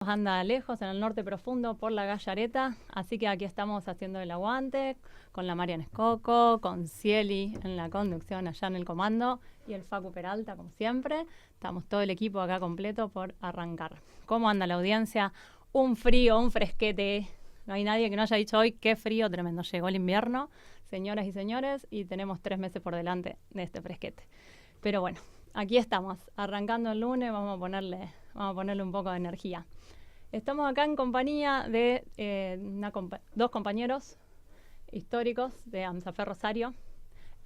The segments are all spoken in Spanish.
Anda lejos, en el norte profundo, por la Gallareta, así que aquí estamos haciendo el aguante con la Marian Escoco, con Cieli en la conducción allá en el comando y el Facu Peralta, como siempre. Estamos todo el equipo acá completo por arrancar. ¿Cómo anda la audiencia? Un frío, un fresquete. No hay nadie que no haya dicho hoy qué frío tremendo. Llegó el invierno, señoras y señores, y tenemos 3 meses por delante de este fresquete. Pero bueno, aquí estamos, arrancando el lunes, vamos a ponerle un poco de energía. Estamos acá en compañía de dos compañeros históricos de AMSAFE Rosario,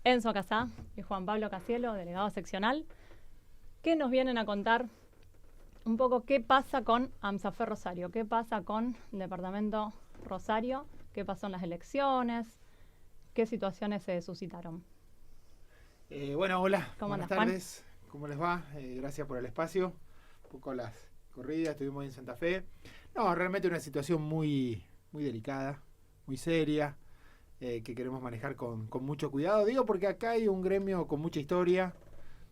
Enzo Casá y Juan Pablo Casielo, delegado seccional, que nos vienen a contar un poco qué pasa con AMSAFE Rosario, qué pasa con el departamento Rosario, qué pasó en las elecciones, qué situaciones se suscitaron. Bueno, hola, ¿Cómo buenas andas, Juan? tardes, ¿cómo les va? Gracias por el espacio, un poco las corridas, estuvimos en Santa Fe. No, realmente una situación muy delicada, muy seria, que queremos manejar con mucho cuidado. Digo porque acá hay un gremio con mucha historia,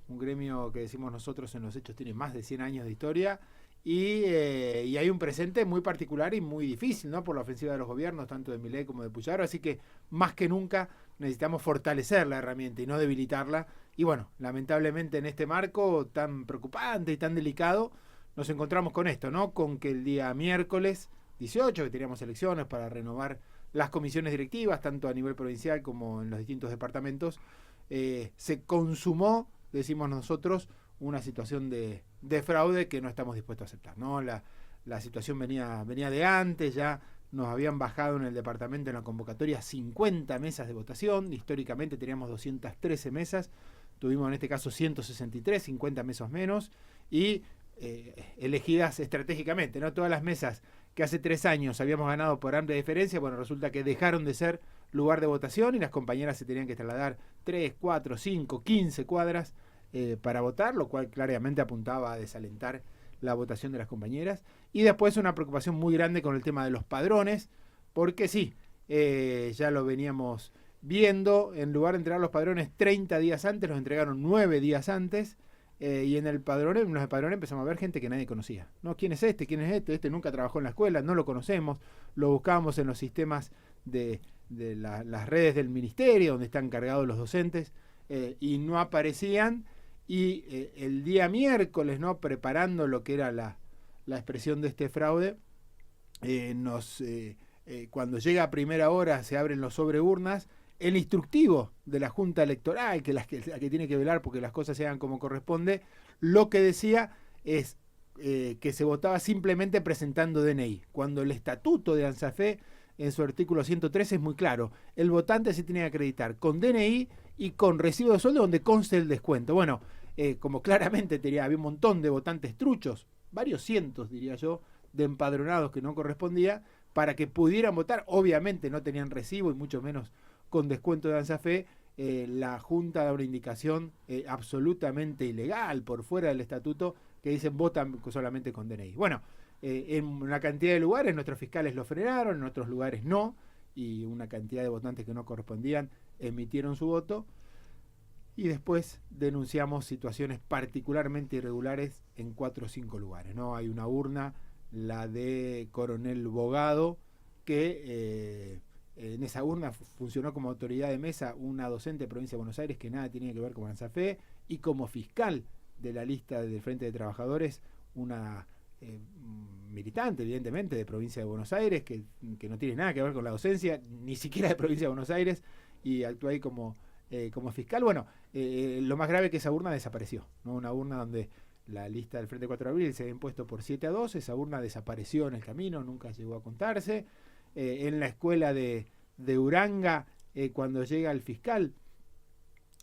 un gremio que decimos nosotros en los hechos tiene más de 100 años de historia, y hay un presente muy particular y muy difícil, ¿no? Por la ofensiva de los gobiernos, tanto de Milei como de Puyaro, así que más que nunca necesitamos fortalecer la herramienta y no debilitarla. Y bueno, lamentablemente en este marco tan preocupante y tan delicado, nos encontramos con esto, ¿no? Con que el día miércoles 18, que teníamos elecciones para renovar las comisiones directivas, tanto a nivel provincial como en los distintos departamentos, se consumó, decimos nosotros, una situación de fraude que no estamos dispuestos a aceptar, ¿no? La situación venía de antes, ya nos habían bajado en el departamento en la convocatoria 50 mesas de votación, históricamente teníamos 213 mesas, tuvimos en este caso 163, 50 mesas menos, y elegidas estratégicamente, ¿no? Todas las mesas que hace 3 años habíamos ganado por amplia diferencia, bueno, resulta que dejaron de ser lugar de votación y las compañeras se tenían que trasladar 3, 4, 5, 15 cuadras para votar, lo cual claramente apuntaba a desalentar la votación de las compañeras. Y después una preocupación muy grande con el tema de los padrones, porque sí, ya lo veníamos viendo, en lugar de entregar los padrones 30 días antes, los entregaron 9 días antes, y en los padrones empezamos a ver gente que nadie conocía, ¿no? ¿Quién es este? ¿Quién es este? Este nunca trabajó en la escuela, no lo conocemos, lo buscábamos en los sistemas de las redes del ministerio, donde están cargados los docentes, y no aparecían. Y el día miércoles, ¿no? Preparando lo que era la expresión de este fraude, cuando llega a primera hora se abren los sobreurnas, el instructivo de la Junta Electoral, la que tiene que velar porque las cosas se hagan como corresponde, lo que decía es que se votaba simplemente presentando DNI, cuando el estatuto de ANSAFE en su artículo 113 es muy claro, el votante se tiene que acreditar con DNI y con recibo de sueldo donde conste el descuento. Bueno, como claramente había un montón de votantes truchos, varios cientos diría yo, de empadronados que no correspondía, para que pudieran votar, obviamente no tenían recibo y mucho menos con descuento de ANSAFE, la Junta da una indicación absolutamente ilegal por fuera del estatuto que dicen votan solamente con DNI. Bueno, en una cantidad de lugares nuestros fiscales lo frenaron, en otros lugares no, y una cantidad de votantes que no correspondían emitieron su voto. Y después denunciamos situaciones particularmente irregulares en 4 o 5 lugares, ¿no? Hay una urna, la de Coronel Bogado, que en esa urna funcionó como autoridad de mesa una docente de provincia de Buenos Aires que nada tenía que ver con ANSAFE, y como fiscal de la lista del Frente de Trabajadores una militante, evidentemente, de provincia de Buenos Aires, que no tiene nada que ver con la docencia, ni siquiera de provincia de Buenos Aires, y actúa ahí como fiscal. Bueno, lo más grave es que esa urna desapareció, ¿no? Una urna donde la lista del Frente 4 de Abril se había impuesto por 7-2, esa urna desapareció en el camino, nunca llegó a contarse. En la escuela de Uranga, cuando llega el fiscal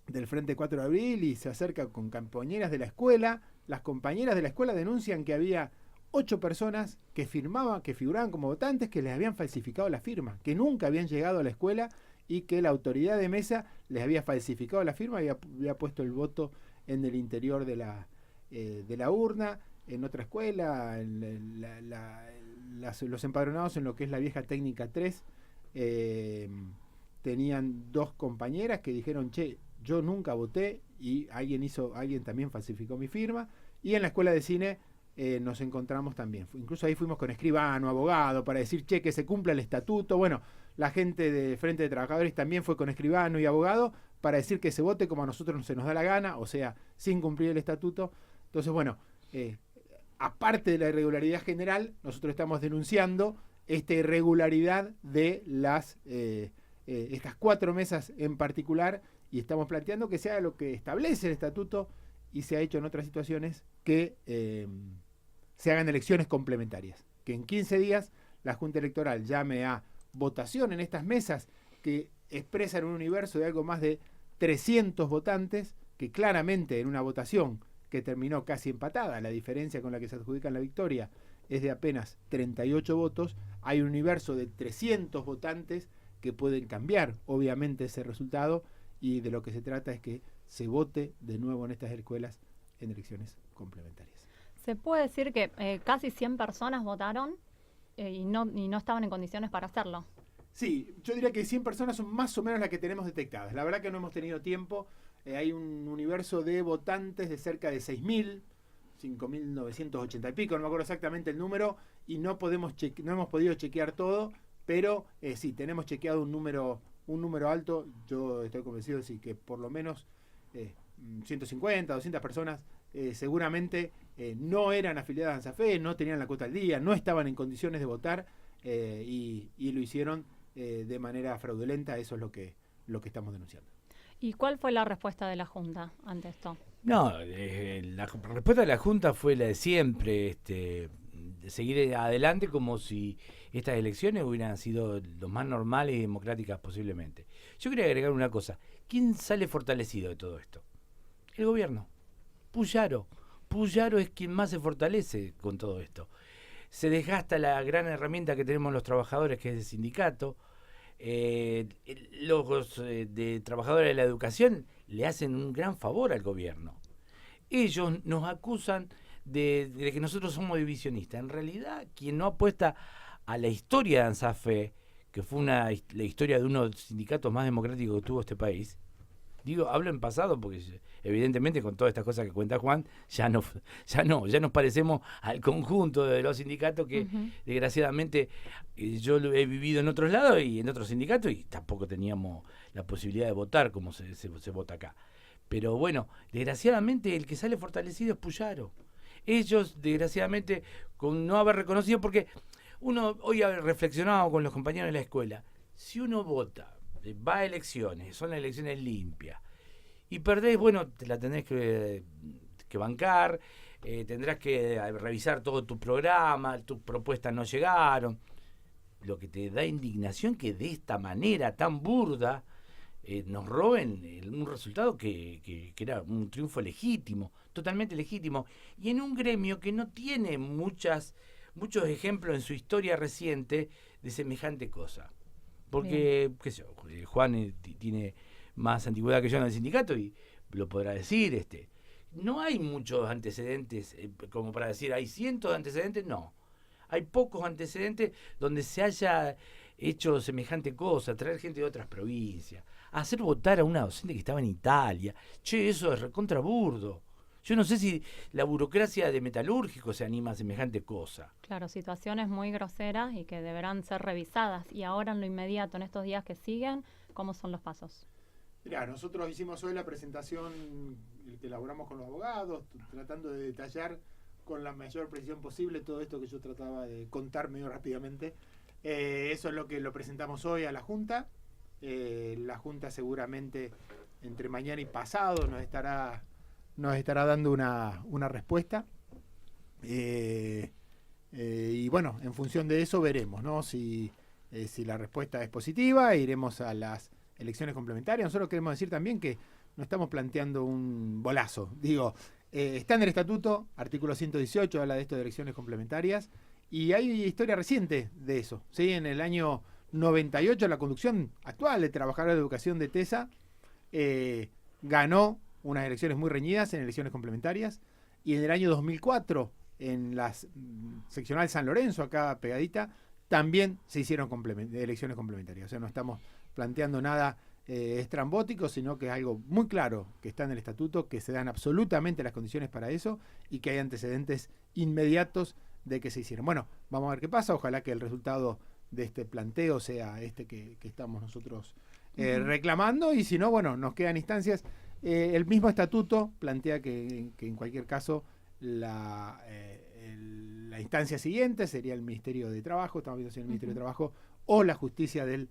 del Frente 4 de Abril y se acerca con compañeras de la escuela, las compañeras de la escuela denuncian que había 8 personas que figuraban como votantes, que les habían falsificado la firma, que nunca habían llegado a la escuela y que la autoridad de mesa les había falsificado la firma y había puesto el voto en el interior de la urna. En otra escuela, los empadronados en lo que es la vieja técnica 3, tenían 2 compañeras que dijeron, che, yo nunca voté, y alguien también falsificó mi firma. Y en la escuela de cine nos encontramos también. Incluso ahí fuimos con escribano, abogado, para decir, che, que se cumpla el estatuto. Bueno, la gente de Frente de Trabajadores también fue con escribano y abogado para decir que se vote como a nosotros se nos da la gana, o sea, sin cumplir el estatuto. Entonces, bueno, aparte de la irregularidad general, nosotros estamos denunciando esta irregularidad de estas 4 mesas en particular, y estamos planteando que sea lo que establece el estatuto y se ha hecho en otras situaciones, que se hagan elecciones complementarias, que en 15 días la Junta Electoral llame a votación en estas mesas que expresan un universo de algo más de 300 votantes, que claramente en una votación que terminó casi empatada, la diferencia con la que se adjudican la victoria es de apenas 38 votos, hay un universo de 300 votantes que pueden cambiar obviamente ese resultado, y de lo que se trata es que se vote de nuevo en estas escuelas en elecciones complementarias. Se puede decir que casi 100 personas votaron y no estaban en condiciones para hacerlo. Sí, yo diría que 100 personas son más o menos las que tenemos detectadas. La verdad que no hemos tenido tiempo. Hay un universo de votantes de cerca de 6.000, 5.980 y pico, no me acuerdo exactamente el número, y no hemos podido chequear todo, pero sí, tenemos chequeado un número alto. Yo estoy convencido de sí, que por lo menos 150, 200 personas seguramente no eran afiliadas a ANSAFE, no tenían la cuota al día, no estaban en condiciones de votar, y lo hicieron de manera fraudulenta. Eso es lo que estamos denunciando. ¿Y cuál fue la respuesta de la Junta ante esto? No, la respuesta de la Junta fue la de siempre, de seguir adelante como si estas elecciones hubieran sido lo más normales y democráticas posiblemente. Yo quería agregar una cosa. ¿Quién sale fortalecido de todo esto? El gobierno. Puyaro. Puyaro es quien más se fortalece con todo esto. Se desgasta la gran herramienta que tenemos los trabajadores, que es el sindicato. Los de trabajadores de la educación le hacen un gran favor al gobierno. Ellos nos acusan de que nosotros somos divisionistas. En realidad, quien no apuesta a la historia de ANSAFE, que fue la historia de uno de los sindicatos más democráticos que tuvo este país, hablo en pasado porque evidentemente con todas estas cosas que cuenta Juan ya nos parecemos al conjunto de los sindicatos que desgraciadamente yo he vivido en otros lados y en otros sindicatos, y tampoco teníamos la posibilidad de votar como se vota acá. Pero bueno, desgraciadamente el que sale fortalecido es Puyaro. Ellos, desgraciadamente, con no haber reconocido, porque uno hoy ha reflexionado con los compañeros de la escuela, si uno vota, va a elecciones, son las elecciones limpias, y perdés, bueno, te la tenés que bancar, tendrás que revisar todo tu programa, tus propuestas no llegaron. Lo que te da indignación que de esta manera tan burda nos roben un resultado que era un triunfo legítimo, totalmente legítimo, y en un gremio que no tiene muchos ejemplos en su historia reciente de semejante cosa. Porque, qué sé yo, Juan tiene más antigüedad que yo en el sindicato y lo podrá decir. No hay muchos antecedentes, como para decir, hay cientos de antecedentes, no. Hay pocos antecedentes donde se haya hecho semejante cosa, traer gente de otras provincias, hacer votar a una docente que estaba en Italia. Che, eso es recontraburdo. Yo no sé si la burocracia de metalúrgico se anima a semejante cosa. Claro, situaciones muy groseras y que deberán ser revisadas. Y ahora en lo inmediato, en estos días que siguen, ¿cómo son los pasos? Mirá, nosotros hicimos hoy la presentación que elaboramos con los abogados, tratando de detallar con la mayor precisión posible todo esto que yo trataba de contar medio rápidamente. Eso es lo que lo presentamos hoy a la Junta. La Junta seguramente entre mañana y pasado nos estará dando una respuesta, y bueno, en función de eso veremos, ¿no? Si la respuesta es positiva, iremos a las elecciones complementarias. Nosotros queremos decir también que no estamos planteando un bolazo. Está en el estatuto, artículo 118, habla de esto de elecciones complementarias, y hay historia reciente de eso, ¿sí? En el año 98 la conducción actual de Trabajadores de Educación de TESA ganó unas elecciones muy reñidas en elecciones complementarias, y en el año 2004 en la seccional San Lorenzo, acá pegadita, también se hicieron elecciones complementarias. O sea, no estamos planteando nada estrambótico, sino que es algo muy claro que está en el estatuto, que se dan absolutamente las condiciones para eso y que hay antecedentes inmediatos de que se hicieron. Bueno, vamos a ver qué pasa, ojalá que el resultado de este planteo sea este que estamos nosotros reclamando, y si no, bueno, nos quedan instancias. El mismo estatuto plantea que en cualquier caso la instancia siguiente sería el Ministerio de Trabajo, estamos viendo si el Ministerio de Trabajo o la Justicia del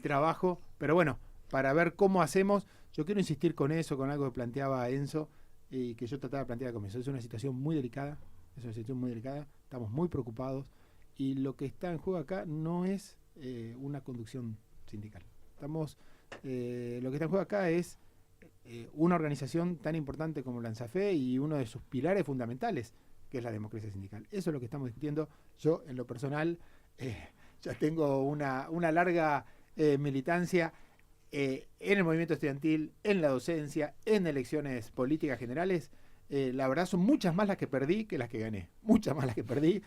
Trabajo, pero bueno, para ver cómo hacemos, yo quiero insistir con eso, con algo que planteaba Enzo y que yo trataba de plantear al comienzo. Es una situación muy delicada, estamos muy preocupados y lo que está en juego acá no es una conducción sindical. Lo que está en juego acá es una organización tan importante como la ANSAFE y uno de sus pilares fundamentales, que es la democracia sindical. Eso es lo que estamos discutiendo. Yo, en lo personal, ya tengo una larga militancia en el movimiento estudiantil, en la docencia, en elecciones políticas generales. La verdad son muchas más las que perdí que las que gané. Muchas más las que perdí.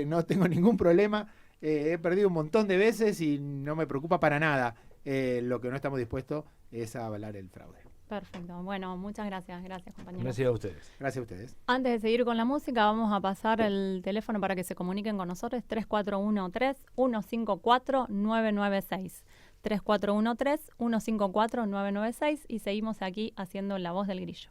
No tengo ningún problema. He perdido un montón de veces y no me preocupa para nada. Lo que no estamos dispuestos es a avalar el fraude. Perfecto. Bueno, muchas gracias. Gracias, compañeros. Gracias a ustedes. Gracias a ustedes. Antes de seguir con la música, vamos a pasar el teléfono para que se comuniquen con nosotros. 3413-154-996. 3413-154-996 y seguimos aquí haciendo La Voz del Grillo.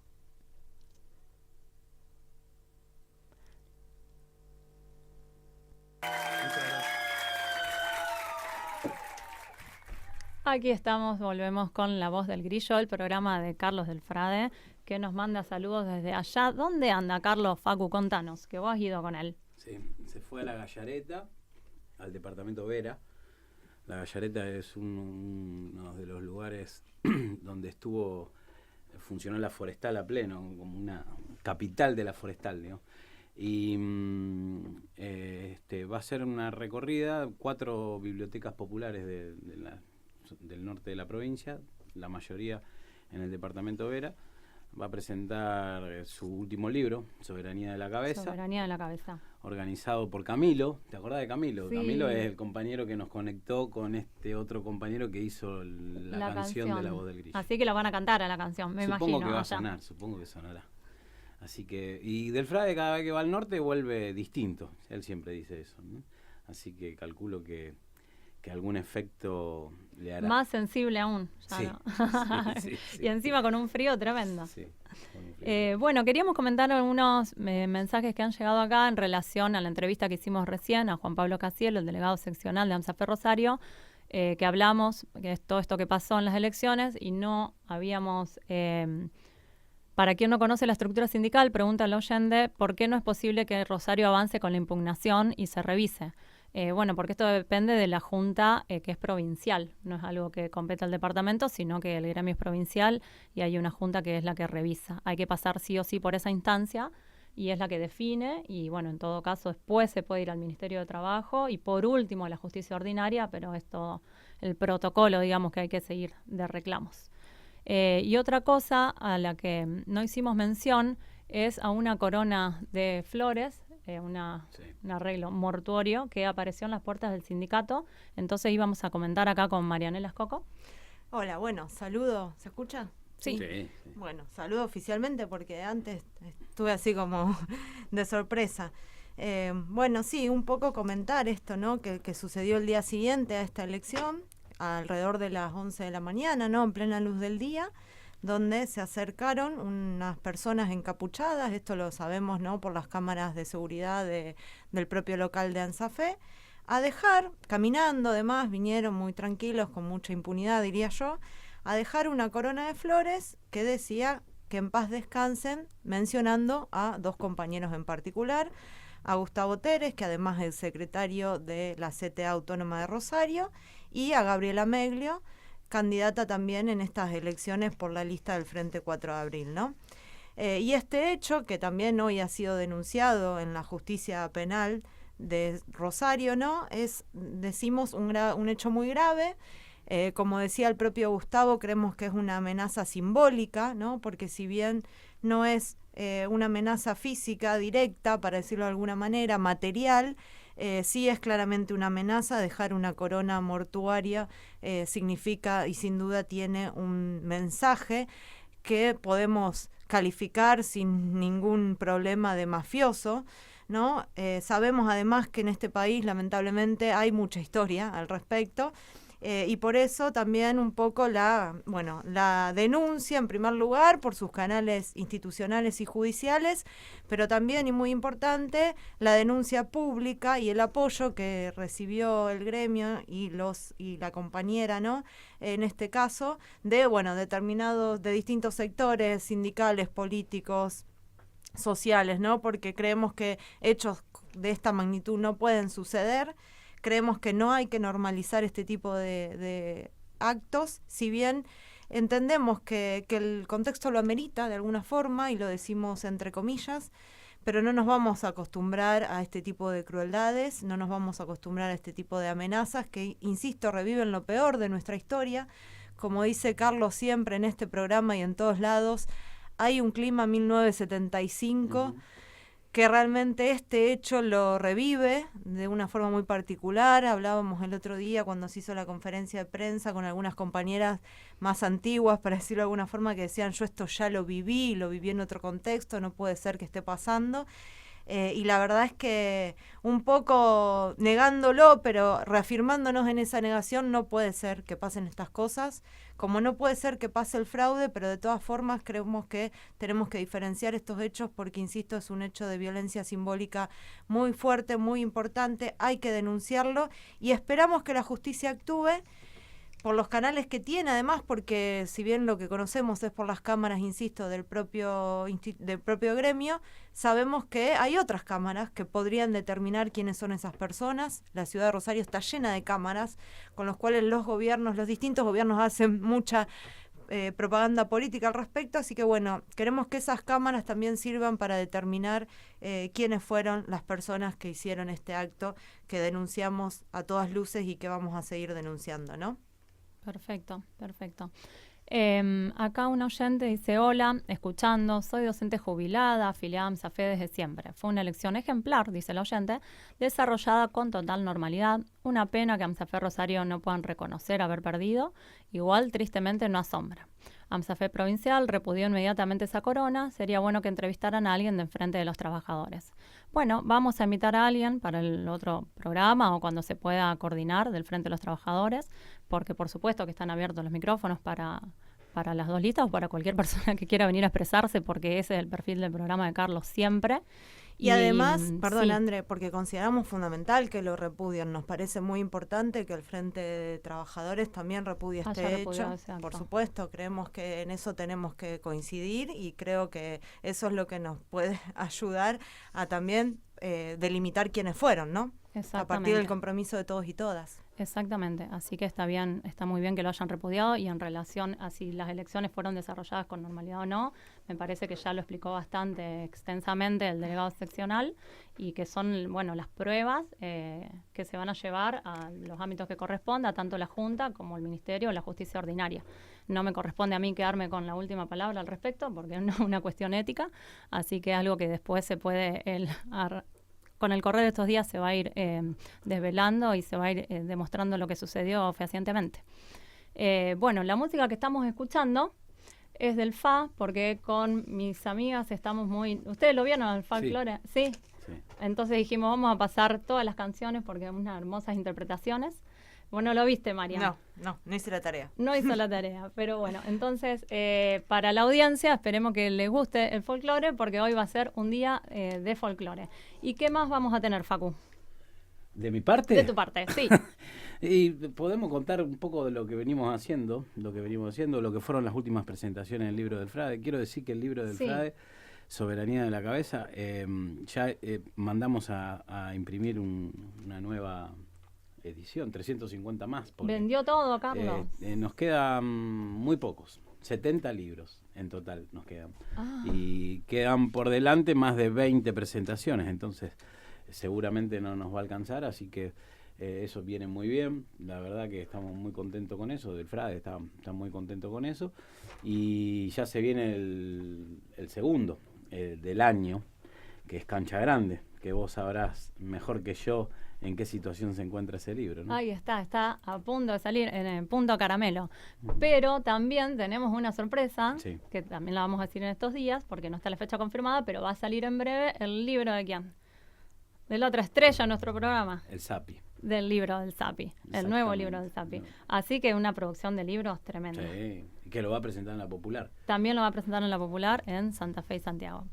Aquí estamos, volvemos con La Voz del Grillo, el programa de Carlos del Frade, que nos manda saludos desde allá. ¿Dónde anda Carlos? Facu, contanos, que vos has ido con él. Sí, se fue a La Gallareta, al departamento Vera. La Gallareta es uno de los lugares donde funcionó la forestal a pleno, como una capital de la forestal, ¿no? Y va a ser una recorrida, 4 bibliotecas populares del norte de la provincia, la mayoría en el departamento Vera. Va a presentar su último libro, Soberanía de la Cabeza. Soberanía de la Cabeza. Organizado por Camilo. ¿Te acordás de Camilo? Sí. Camilo es el compañero que nos conectó con este otro compañero que hizo la canción de La Voz del Grillo. Así que la van a cantar a la canción, me imagino. Supongo que va a sonar, supongo que sonará. Así que, y del Frade cada vez que va al norte vuelve distinto. Él siempre dice eso, ¿no? Así que calculo que algún efecto le hará. Más sensible aún. Ya sí, no. sí. Y encima con un frío tremendo. Sí, con un frío. Bueno, queríamos comentar algunos mensajes que han llegado acá en relación a la entrevista que hicimos recién a Juan Pablo Casielo, el delegado seccional de AMSAFE Rosario, que hablamos que es todo esto que pasó en las elecciones y no habíamos... para quien no conoce la estructura sindical, pregunta al oyente por qué no es posible que Rosario avance con la impugnación y se revise. Bueno, porque esto depende de la Junta que es provincial, no es algo que compete al departamento, sino que el gremio es provincial y hay una Junta que es la que revisa. Hay que pasar sí o sí por esa instancia y es la que define y bueno, en todo caso después se puede ir al Ministerio de Trabajo y por último a la Justicia Ordinaria, pero es todo el protocolo, digamos, que hay que seguir de reclamos. Y otra cosa a la que no hicimos mención es a una corona de flores, un arreglo mortuorio que apareció en las puertas del sindicato. Entonces íbamos a comentar acá con Marianela Escoco. Hola, bueno, saludo. ¿Se escucha? Sí. Sí. Bueno, saludo oficialmente porque antes estuve así como de sorpresa. Bueno, sí, un poco comentar esto, ¿no? Que sucedió el día siguiente a esta elección, alrededor de las 11 de la mañana, ¿no? En plena luz del día, donde se acercaron unas personas encapuchadas, esto lo sabemos, ¿no? Por las cámaras de seguridad del propio local de ANSAFE, a dejar, caminando además, vinieron muy tranquilos, con mucha impunidad diría yo, a dejar una corona de flores que decía que en paz descansen, mencionando a 2 compañeros en particular, a Gustavo Teres, que además es secretario de la CTA Autónoma de Rosario, y a Gabriela Meglio, candidata también en estas elecciones por la lista del Frente 4 de Abril, ¿no? Y este hecho, que también hoy ha sido denunciado en la justicia penal de Rosario, ¿no? Es, decimos, un hecho muy grave. Como decía el propio Gustavo, creemos que es una amenaza simbólica, ¿no? Porque si bien no es una amenaza física directa, para decirlo de alguna manera, material, Sí es claramente una amenaza. Dejar una corona mortuaria significa y sin duda tiene un mensaje que podemos calificar sin ningún problema de mafioso, ¿no? Sabemos además que en este país lamentablemente hay mucha historia al respecto. Y por eso también un poco la denuncia en primer lugar por sus canales institucionales y judiciales, pero también, y muy importante, la denuncia pública y el apoyo que recibió el gremio y la compañera, ¿no? En este caso, de distintos sectores sindicales, políticos, sociales, ¿no? Porque creemos que hechos de esta magnitud no pueden suceder. Creemos que no hay que normalizar este tipo de actos, si bien entendemos que el contexto lo amerita de alguna forma, y lo decimos entre comillas, pero no nos vamos a acostumbrar a este tipo de crueldades, no nos vamos a acostumbrar a este tipo de amenazas que, insisto, reviven lo peor de nuestra historia. Como dice Carlos siempre en este programa y en todos lados, hay un clima 1975 que realmente este hecho lo revive de una forma muy particular. Hablábamos el otro día cuando se hizo la conferencia de prensa con algunas compañeras más antiguas, para decirlo de alguna forma, que decían: yo esto ya lo viví en otro contexto, no puede ser que esté pasando. Y la verdad es que un poco negándolo, pero reafirmándonos en esa negación, no puede ser que pasen estas cosas, como no puede ser que pase el fraude, pero de todas formas creemos que tenemos que diferenciar estos hechos porque, insisto, es un hecho de violencia simbólica muy fuerte, muy importante, hay que denunciarlo y esperamos que la justicia actúe por los canales que tiene, además, porque si bien lo que conocemos es por las cámaras, insisto, del propio gremio, sabemos que hay otras cámaras que podrían determinar quiénes son esas personas. La ciudad de Rosario está llena de cámaras con los cuales los distintos gobiernos hacen mucha propaganda política al respecto, así que bueno, queremos que esas cámaras también sirvan para determinar quiénes fueron las personas que hicieron este acto que denunciamos a todas luces y que vamos a seguir denunciando, ¿no? Perfecto. Acá un oyente dice: hola, escuchando, soy docente jubilada, afiliada a AMSAFE desde siempre. Fue una elección ejemplar, dice el oyente, desarrollada con total normalidad. Una pena que AMSAFE Rosario no puedan reconocer haber perdido. Igual, tristemente, no asombra. AMSAFE Provincial repudió inmediatamente esa corona. Sería bueno que entrevistaran a alguien de enfrente de los trabajadores. Bueno, vamos a invitar a alguien para el otro programa o cuando se pueda coordinar del Frente de los Trabajadores, porque por supuesto que están abiertos los micrófonos para las dos listas o para cualquier persona que quiera venir a expresarse, porque ese es el perfil del programa de Carlos siempre. Y además, perdón, sí. André, porque consideramos fundamental que lo repudien. Nos parece muy importante que el Frente de Trabajadores también repudie este hecho. Por supuesto, creemos que en eso tenemos que coincidir y creo que eso es lo que nos puede ayudar a también delimitar quiénes fueron, ¿no? A partir del compromiso de todos y todas. Exactamente, así que está muy bien que lo hayan repudiado, y en relación a si las elecciones fueron desarrolladas con normalidad o no, me parece que ya lo explicó bastante extensamente el delegado seccional, y que son, las pruebas que se van a llevar a los ámbitos que corresponda, tanto la Junta como el Ministerio o la Justicia Ordinaria. No me corresponde a mí quedarme con la última palabra al respecto, porque es una cuestión ética, así que algo que después se puede con el correr de estos días se va a ir desvelando y se va a ir demostrando lo que sucedió fehacientemente. La música que estamos escuchando es del FA, porque con mis amigas estamos muy... ¿Ustedes lo vieron, el folclore? ¿Sí? Entonces dijimos, vamos a pasar todas las canciones porque unas hermosas interpretaciones. Bueno, ¿lo viste, María? No hice la tarea. No hizo la tarea, pero bueno, entonces para la audiencia esperemos que les guste el folclore, porque hoy va a ser un día de folclore. ¿Y qué más vamos a tener, Facu? ¿De mi parte? De tu parte, sí. Y podemos contar un poco de lo que venimos haciendo, lo que fueron las últimas presentaciones del libro del Frade. Quiero decir que el libro del Frade, Soberanía de la Cabeza, ya mandamos a imprimir una nueva edición, 350 más. ¿Vendió todo, Carlos? Nos quedan muy pocos, 70 libros en total nos quedan. Y quedan por delante más de 20 presentaciones, entonces seguramente no nos va a alcanzar, así que eso viene muy bien. La verdad que estamos muy contentos con eso, del Frade está muy contento con eso, y ya se viene el segundo del año, que es Cancha Grande, que vos sabrás mejor que yo en qué situación se encuentra ese libro, ¿no? Ahí está a punto de salir en el punto caramelo. Pero también tenemos una sorpresa, Sí. que también la vamos a decir en estos días, porque no está la fecha confirmada, pero va a salir en breve el libro de quién. De la otra estrella en nuestro programa, El Sapi. del libro del Sapi, el nuevo libro del Sapi. Así que una producción de libros tremenda. Sí, que lo va a presentar en la Popular. También lo va a presentar en la Popular en Santa Fe y Santiago.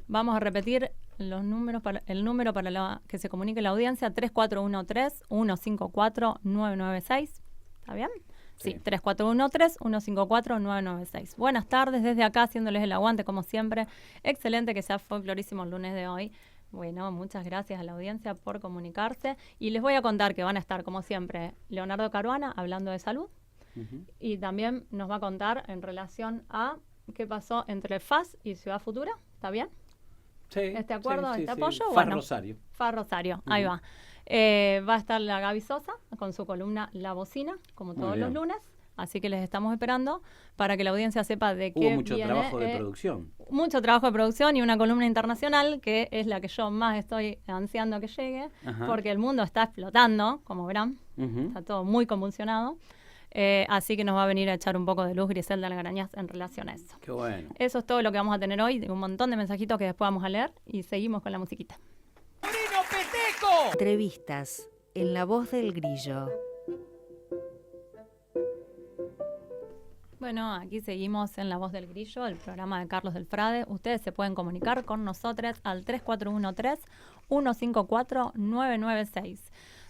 Vamos a repetir los números el número para que se comunique la audiencia, 3413-154-996. ¿Está bien? Sí, Sí. 3413-154-996. Buenas tardes, desde acá haciéndoles el aguante como siempre. Excelente que sea folclorísimo el lunes de hoy. Bueno, muchas gracias a la audiencia por comunicarse. Y les voy a contar que van a estar, como siempre, Leonardo Caruana hablando de salud. Y también nos va a contar en relación a qué pasó entre FAS y Ciudad Futura. ¿Está bien? Sí, ¿Este acuerdo, este apoyo? FAS Bueno. Rosario. FAS Rosario, ahí va. Va a estar la Gaby Sosa con su columna La Bocina, como Muy todos bien. los lunes. Así que les estamos esperando para que la audiencia sepa de qué Hubo mucho viene, trabajo de producción. mucho trabajo de producción y una columna internacional que es la que yo más estoy ansiando que llegue, Ajá. porque el mundo está explotando, como verán, Ujú. está todo muy convulsionado. Así que nos va a venir a echar un poco de luz Griselda Algarañaz en relación a eso. Qué bueno. Eso es todo lo que vamos a tener hoy, un montón de mensajitos que después vamos a leer y seguimos con la musiquita. Entrevistas en La Voz del Grillo. Bueno, aquí seguimos en La Voz del Grillo, el programa de Carlos del Frade. Ustedes se pueden comunicar con nosotros al 3413-154-996.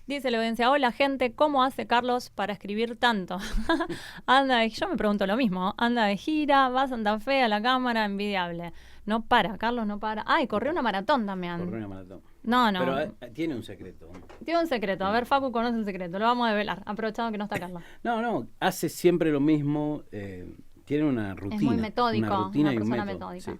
Dice la audiencia, hola gente, ¿cómo hace Carlos para escribir tanto? Yo me pregunto lo mismo, anda de gira, va a Santa Fe, a la cámara, envidiable. No para, Carlos no para. Ay, corrió una maratón también. Corrió una maratón. No. Pero tiene un secreto. Tiene un secreto, a ver, Facu conoce el secreto, lo vamos a develar, aprovechando que no está Carlos. No, hace siempre lo mismo. Tiene una rutina. Es muy metódico, una rutina una y un persona método. metódica. Sí.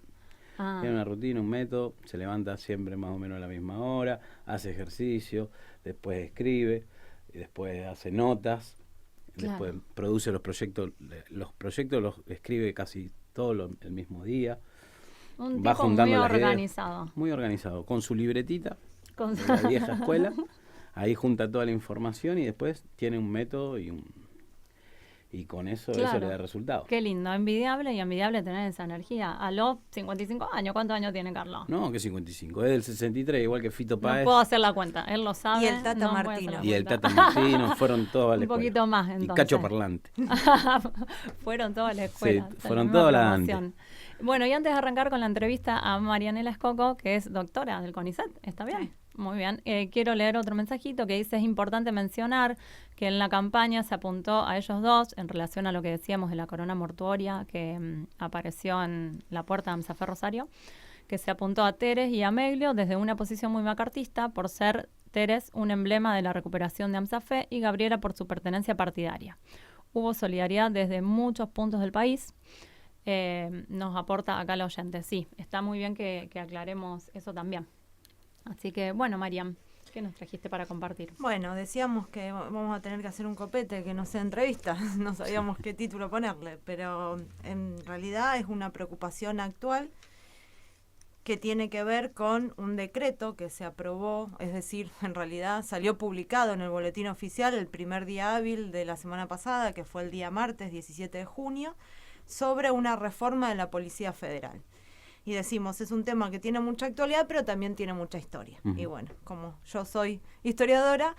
Ah. Tiene una rutina, un método, se levanta siempre más o menos a la misma hora, hace ejercicio, después escribe, y después hace notas, Claro. después produce los proyectos los escribe casi todos el mismo día, Un va tipo juntando muy las ideas. organizado. Muy organizado, con su libretita Con de la vieja escuela, ahí junta toda la información y después tiene un método y con eso Claro. le da resultado. Qué lindo, envidiable y envidiable tener esa energía. A los 55 años, ¿cuántos años tiene Carlos? No, que 55, es del 63, igual que Fito No Páez puedo hacer la cuenta, él lo sabe. Y el Tata no puede Martino. hacer la y el cuenta. Tata Martino, fueron todos a la Un escuela. poquito más, Y entonces. Cacho Parlante. Fueron todos a la escuela. Sí, esa fueron misma todos a la promoción. Bueno, y antes de arrancar con la entrevista a Marianela Escoco, que es doctora del CONICET, ¿está bien? Muy bien. Quiero leer otro mensajito que dice, es importante mencionar que en la campaña se apuntó a ellos dos en relación a lo que decíamos de la corona mortuoria que apareció en la puerta de Amsafe Rosario, que se apuntó a Teres y a Meglio desde una posición muy macartista por ser Teres un emblema de la recuperación de Amsafe y Gabriela por su pertenencia partidaria. Hubo solidaridad desde muchos puntos del país. Nos aporta acá la oyente. Sí, está muy bien que aclaremos eso también. Así que, bueno, Mariam, ¿qué nos trajiste para compartir? Bueno, decíamos que vamos a tener que hacer un copete que no sea entrevista, no sabíamos qué título ponerle, pero en realidad es una preocupación actual que tiene que ver con un decreto que se aprobó, es decir, en realidad salió publicado en el boletín oficial el primer día hábil de la semana pasada, que fue el día martes 17 de junio, sobre una reforma de la Policía Federal. Y decimos, es un tema que tiene mucha actualidad, pero también tiene mucha historia. Uh-huh. Y bueno, como yo soy historiadora,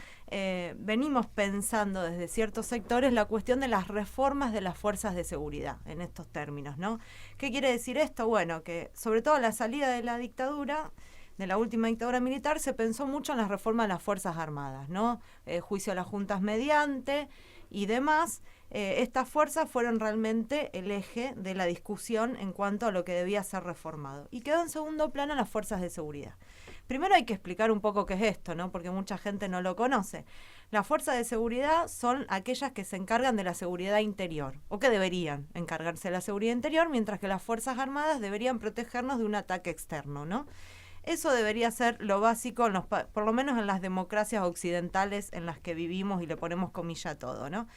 venimos pensando desde ciertos sectores la cuestión de las reformas de las fuerzas de seguridad, en estos términos, ¿no? ¿Qué quiere decir esto? Bueno, que sobre todo a la salida de la dictadura, de la última dictadura militar, se pensó mucho en las reformas de las Fuerzas Armadas, ¿no? Juicio a las juntas mediante y demás. Estas fuerzas fueron realmente el eje de la discusión en cuanto a lo que debía ser reformado. Y quedó en segundo plano las fuerzas de seguridad. Primero hay que explicar un poco qué es esto, ¿no? Porque mucha gente no lo conoce. Las fuerzas de seguridad son aquellas que se encargan de la seguridad interior, o que deberían encargarse de la seguridad interior, mientras que las Fuerzas Armadas deberían protegernos de un ataque externo, ¿no? Eso debería ser lo básico, por lo menos en las democracias occidentales en las que vivimos y le ponemos comilla a todo, ¿no?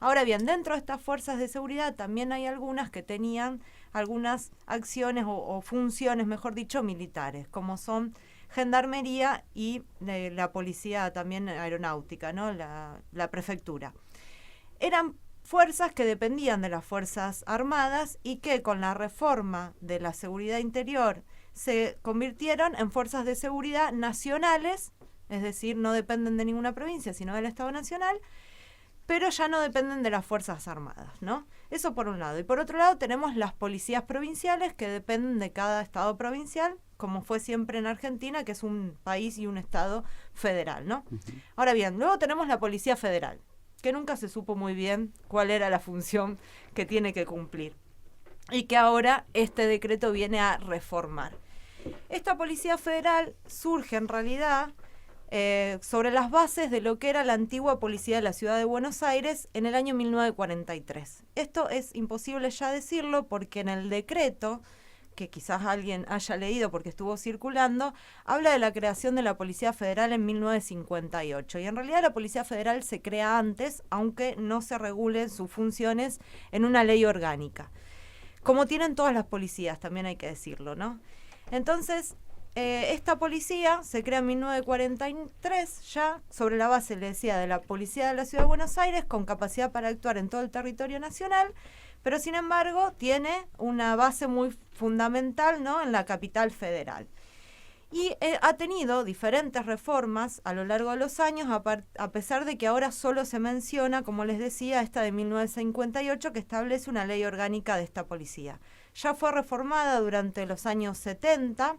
Ahora bien, dentro de estas fuerzas de seguridad también hay algunas que tenían algunas acciones o funciones, mejor dicho, militares, como son Gendarmería y la policía también aeronáutica, ¿no? La prefectura. Eran fuerzas que dependían de las Fuerzas Armadas y que con la reforma de la seguridad interior se convirtieron en fuerzas de seguridad nacionales, es decir, no dependen de ninguna provincia, sino del Estado Nacional, pero ya no dependen de las Fuerzas Armadas, ¿no? Eso por un lado. Y por otro lado tenemos las policías provinciales que dependen de cada estado provincial, como fue siempre en Argentina, que es un país y un estado federal, ¿no? Ahora bien, luego tenemos la Policía Federal, que nunca se supo muy bien cuál era la función que tiene que cumplir y que ahora este decreto viene a reformar. Esta Policía Federal surge en realidad sobre las bases de lo que era la antigua policía de la ciudad de Buenos Aires en el año 1943. Esto es imposible ya decirlo porque en el decreto, que quizás alguien haya leído porque estuvo circulando, habla de la creación de la Policía Federal en 1958. Y en realidad la Policía Federal se crea antes, aunque no se regulen sus funciones en una ley orgánica. Como tienen todas las policías, también hay que decirlo, ¿no? Entonces, esta policía se crea en 1943 ya sobre la base, le decía, de la Policía de la Ciudad de Buenos Aires con capacidad para actuar en todo el territorio nacional, pero sin embargo tiene una base muy fundamental, ¿no?, en la capital federal. Y ha tenido diferentes reformas a lo largo de los años, a pesar de que ahora solo se menciona, como les decía, esta de 1958 que establece una ley orgánica de esta policía. Ya fue reformada durante los años 70,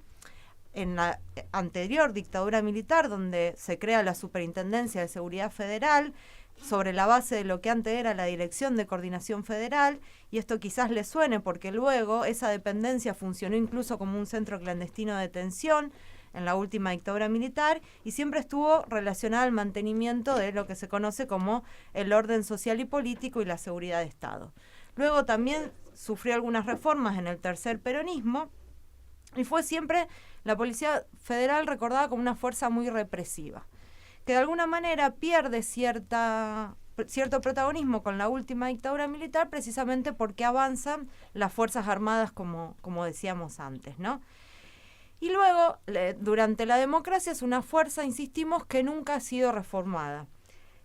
en la anterior dictadura militar, donde se crea la Superintendencia de Seguridad Federal, sobre la base de lo que antes era la Dirección de Coordinación Federal, y esto quizás les suene porque luego esa dependencia funcionó incluso como un centro clandestino de detención en la última dictadura militar, y siempre estuvo relacionada al mantenimiento de lo que se conoce como el orden social y político y la seguridad de Estado. Luego también sufrió algunas reformas en el tercer peronismo, y fue siempre la Policía Federal recordada como una fuerza muy represiva, que de alguna manera pierde cierto protagonismo con la última dictadura militar, precisamente porque avanzan las Fuerzas Armadas, como decíamos antes, ¿no? Y luego, durante la democracia, es una fuerza, insistimos, que nunca ha sido reformada.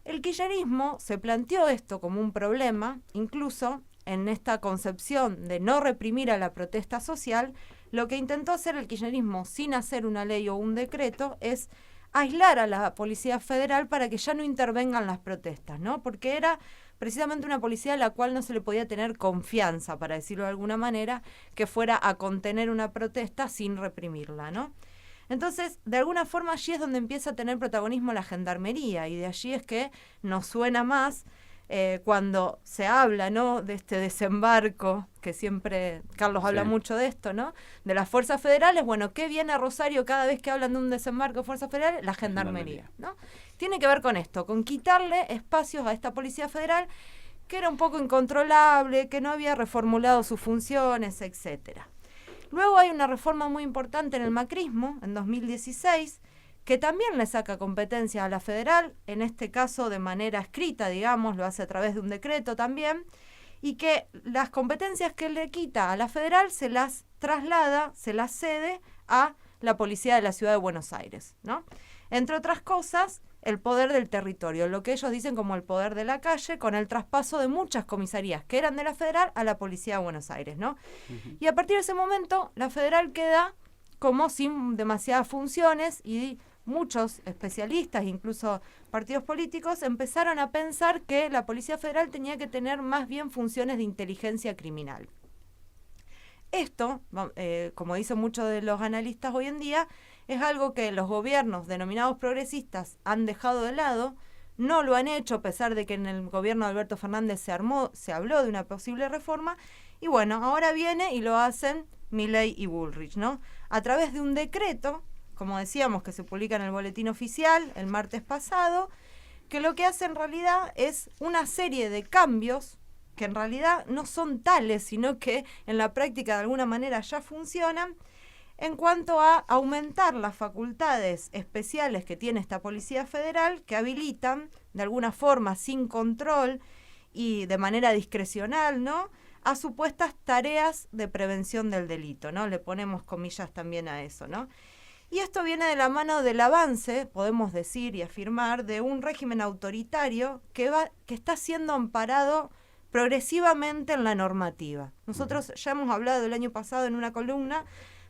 El kirchnerismo se planteó esto como un problema, incluso en esta concepción de no reprimir a la protesta social. Lo que intentó hacer el kirchnerismo sin hacer una ley o un decreto es aislar a la Policía Federal para que ya no intervengan las protestas, ¿no? Porque era precisamente una policía a la cual no se le podía tener confianza, para decirlo de alguna manera, que fuera a contener una protesta sin reprimirla, ¿no? Entonces, de alguna forma allí es donde empieza a tener protagonismo la gendarmería, y de allí es que nos suena más cuando se habla, ¿no?, de este desembarco, que siempre Carlos habla mucho de esto, ¿no?, de las fuerzas federales. Bueno, ¿qué viene a Rosario cada vez que hablan de un desembarco de fuerzas federales? La gendarmería, ¿no? Tiene que ver con esto, con quitarle espacios a esta Policía Federal que era un poco incontrolable, que no había reformulado sus funciones, etcétera. Luego hay una reforma muy importante en el macrismo, en 2016, que también le saca competencia a la federal, en este caso de manera escrita, digamos, lo hace a través de un decreto también, y que las competencias que le quita a la federal se las traslada, se las cede a la Policía de la Ciudad de Buenos Aires, ¿no? Entre otras cosas, el poder del territorio, lo que ellos dicen como el poder de la calle, con el traspaso de muchas comisarías que eran de la federal a la Policía de Buenos Aires, ¿no? Uh-huh. Y a partir de ese momento, la federal queda como sin demasiadas funciones, y muchos especialistas, incluso partidos políticos, empezaron a pensar que la Policía Federal tenía que tener más bien funciones de inteligencia criminal. Esto, como dicen muchos de los analistas hoy en día, es algo que los gobiernos denominados progresistas han dejado de lado. No lo han hecho, a pesar de que en el gobierno de Alberto Fernández se habló de una posible reforma. Y bueno, ahora viene y lo hacen Milei y Bullrich, ¿no? A través de un decreto, como decíamos, que se publica en el Boletín Oficial el martes pasado, que lo que hace en realidad es una serie de cambios que en realidad no son tales, sino que en la práctica de alguna manera ya funcionan, en cuanto a aumentar las facultades especiales que tiene esta Policía Federal, que habilitan de alguna forma, sin control y de manera discrecional, ¿no?, a supuestas tareas de prevención del delito, ¿no? Le ponemos comillas también a eso, ¿no? Y esto viene de la mano del avance, podemos decir y afirmar, de un régimen autoritario que está siendo amparado progresivamente en la normativa. Nosotros ya hemos hablado el año pasado en una columna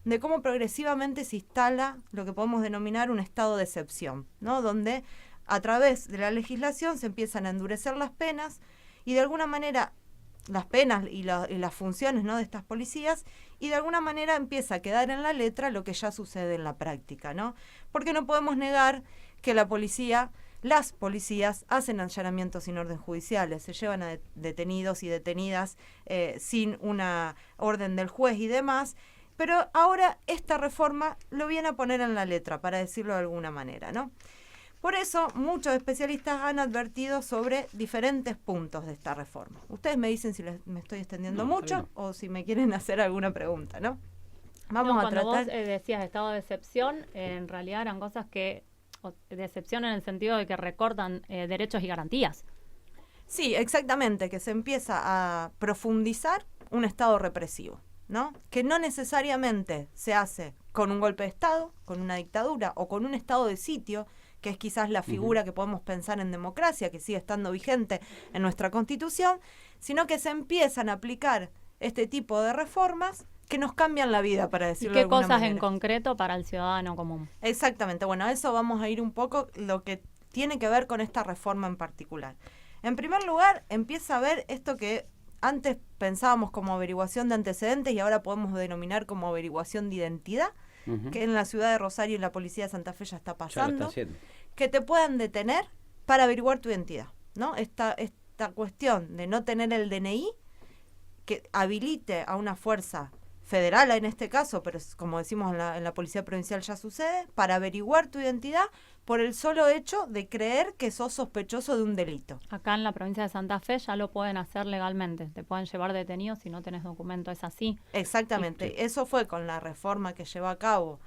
de cómo progresivamente se instala lo que podemos denominar un estado de excepción, ¿no? Donde a través de la legislación se empiezan a endurecer las penas y de alguna manera las penas y las funciones, ¿no?, de estas policías, y de alguna manera empieza a quedar en la letra lo que ya sucede en la práctica, ¿no? Porque no podemos negar que las policías hacen allanamientos sin orden judiciales, se llevan a detenidos y detenidas sin una orden del juez y demás, pero ahora esta reforma lo viene a poner en la letra, para decirlo de alguna manera, ¿no? Por eso, muchos especialistas han advertido sobre diferentes puntos de esta reforma. Ustedes me dicen si me estoy extendiendo mucho o si me quieren hacer alguna pregunta, ¿no? Vamos a tratar... Cuando vos decías estado de excepción, en realidad eran cosas de excepción en el sentido de que recortan derechos y garantías. Sí, exactamente, que se empieza a profundizar un estado represivo, ¿no? Que no necesariamente se hace con un golpe de Estado, con una dictadura o con un estado de sitio, que es quizás la figura que podemos pensar en democracia, que sigue estando vigente en nuestra Constitución, sino que se empiezan a aplicar este tipo de reformas que nos cambian la vida, para decirlo de alguna manera. ¿Y qué cosas en concreto para el ciudadano común? Exactamente, bueno, a eso vamos a ir un poco lo que tiene que ver con esta reforma en particular. En primer lugar, empieza a ver esto que antes pensábamos como averiguación de antecedentes y ahora podemos denominar como averiguación de identidad, que en la ciudad de Rosario y la policía de Santa Fe ya está pasando, que te puedan detener para averiguar tu identidad, ¿no? Esta cuestión de no tener el DNI, que habilite a una fuerza federal en este caso, pero como decimos en la policía provincial ya sucede, para averiguar tu identidad por el solo hecho de creer que sos sospechoso de un delito. Acá en la provincia de Santa Fe ya lo pueden hacer legalmente, te pueden llevar detenido si no tenés documento, es así. Exactamente, eso fue con la reforma que llevó a cabo.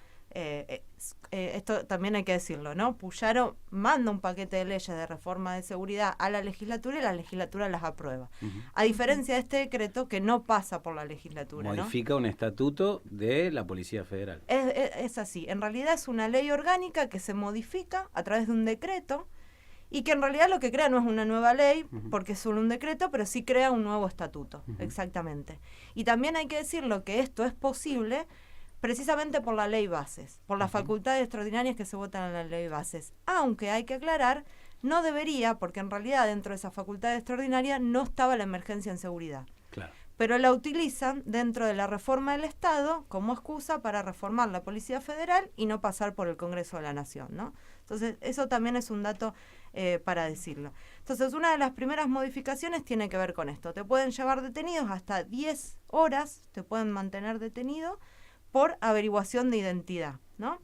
Esto también hay que decirlo, ¿no? Puyaro manda un paquete de leyes de reforma de seguridad a la legislatura y la legislatura las aprueba. A diferencia de este decreto que no pasa por la legislatura, modifica un estatuto de la Policía Federal. Es así, en realidad es una ley orgánica que se modifica a través de un decreto y que en realidad lo que crea no es una nueva ley, porque es solo un decreto, pero sí crea un nuevo estatuto, exactamente. Y también hay que decirlo que esto es posible precisamente por la ley bases, por las facultades extraordinarias que se votan en la ley bases. Aunque hay que aclarar, no debería, porque en realidad dentro de esa facultad extraordinaria no estaba la emergencia en seguridad. Claro. Pero la utilizan dentro de la reforma del Estado como excusa para reformar la Policía Federal y no pasar por el Congreso de la Nación, ¿no? Entonces, eso también es un dato para decirlo. Entonces, una de las primeras modificaciones tiene que ver con esto. Te pueden llevar detenidos hasta 10 horas, te pueden mantener detenido por averiguación de identidad, ¿no?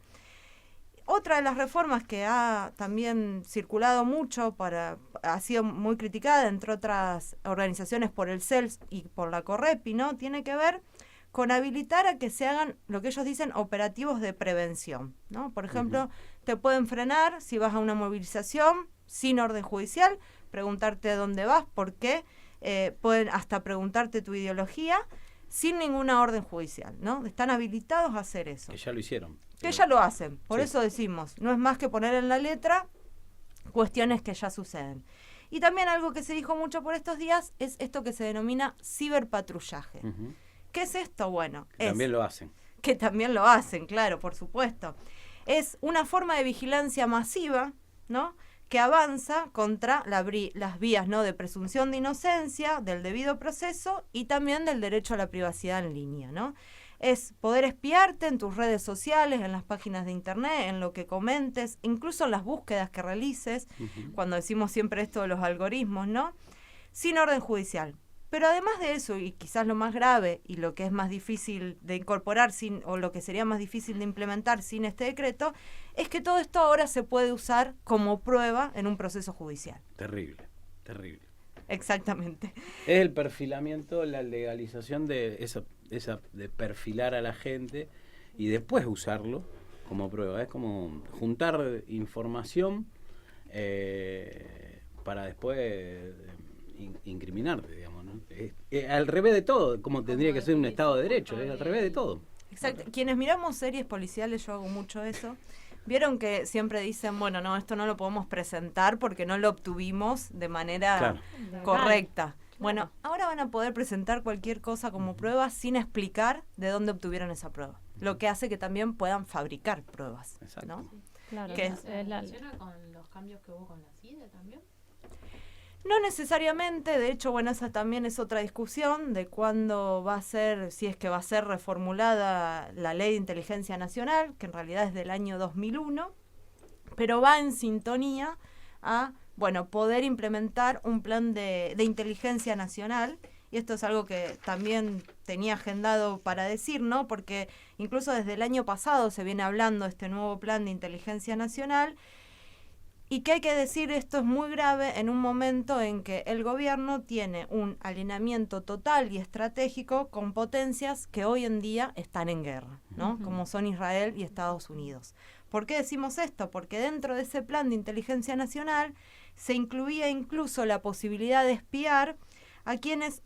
Otra de las reformas que ha también circulado mucho, ha sido muy criticada, entre otras organizaciones, por el CELS y por la Correpi, ¿no? Tiene que ver con habilitar a que se hagan lo que ellos dicen operativos de prevención, ¿no? Por ejemplo, te pueden frenar si vas a una movilización sin orden judicial, preguntarte dónde vas, por qué, pueden hasta preguntarte tu ideología, sin ninguna orden judicial, ¿no? Están habilitados a hacer eso. Que ya lo hicieron. Que ya lo hacen, por eso decimos, no es más que poner en la letra cuestiones que ya suceden. Y también algo que se dijo mucho por estos días es esto que se denomina ciberpatrullaje. ¿Qué es esto? Bueno, también lo hacen. Que también lo hacen, claro, por supuesto. Es una forma de vigilancia masiva, ¿no?, que avanza contra las vías, ¿no?, de presunción de inocencia, del debido proceso y también del derecho a la privacidad en línea, ¿no? Es poder espiarte en tus redes sociales, en las páginas de internet, en lo que comentes, incluso en las búsquedas que realices, cuando decimos siempre esto de los algoritmos, ¿no?, sin orden judicial. Pero además de eso, y quizás lo más grave y lo que es más difícil de incorporar o lo que sería más difícil de implementar sin este decreto, es que todo esto ahora se puede usar como prueba en un proceso judicial. Terrible, terrible. Exactamente. Es el perfilamiento, la legalización de esa de perfilar a la gente y después usarlo como prueba. Es como juntar información para después incriminarte, digamos, ¿no? Al revés de todo, como tendría que ser un Estado de Derecho, es al revés de todo. Exacto. Quienes miramos series policiales, yo hago mucho eso, vieron que siempre dicen, bueno, no, esto no lo podemos presentar porque no lo obtuvimos de manera correcta. Bueno, ahora van a poder presentar cualquier cosa como prueba sin explicar de dónde obtuvieron esa prueba. Lo que hace que también puedan fabricar pruebas, ¿no? Sí. Claro, ¿Qué? ¿Funciona con los cambios que hubo con la CIDE también? No necesariamente, de hecho, bueno, esa también es otra discusión de cuándo va a ser, si es que va a ser reformulada la Ley de Inteligencia Nacional, que en realidad es del año 2001, pero va en sintonía a, bueno, poder implementar un plan de inteligencia nacional. Y esto es algo que también tenía agendado para decir, ¿no? Porque incluso desde el año pasado se viene hablando de este nuevo plan de inteligencia nacional. Y que hay que decir, esto es muy grave en un momento en que el gobierno tiene un alineamiento total y estratégico con potencias que hoy en día están en guerra, ¿no? Como son Israel y Estados Unidos. ¿Por qué decimos esto? Porque dentro de ese plan de inteligencia nacional se incluía incluso la posibilidad de espiar a quienes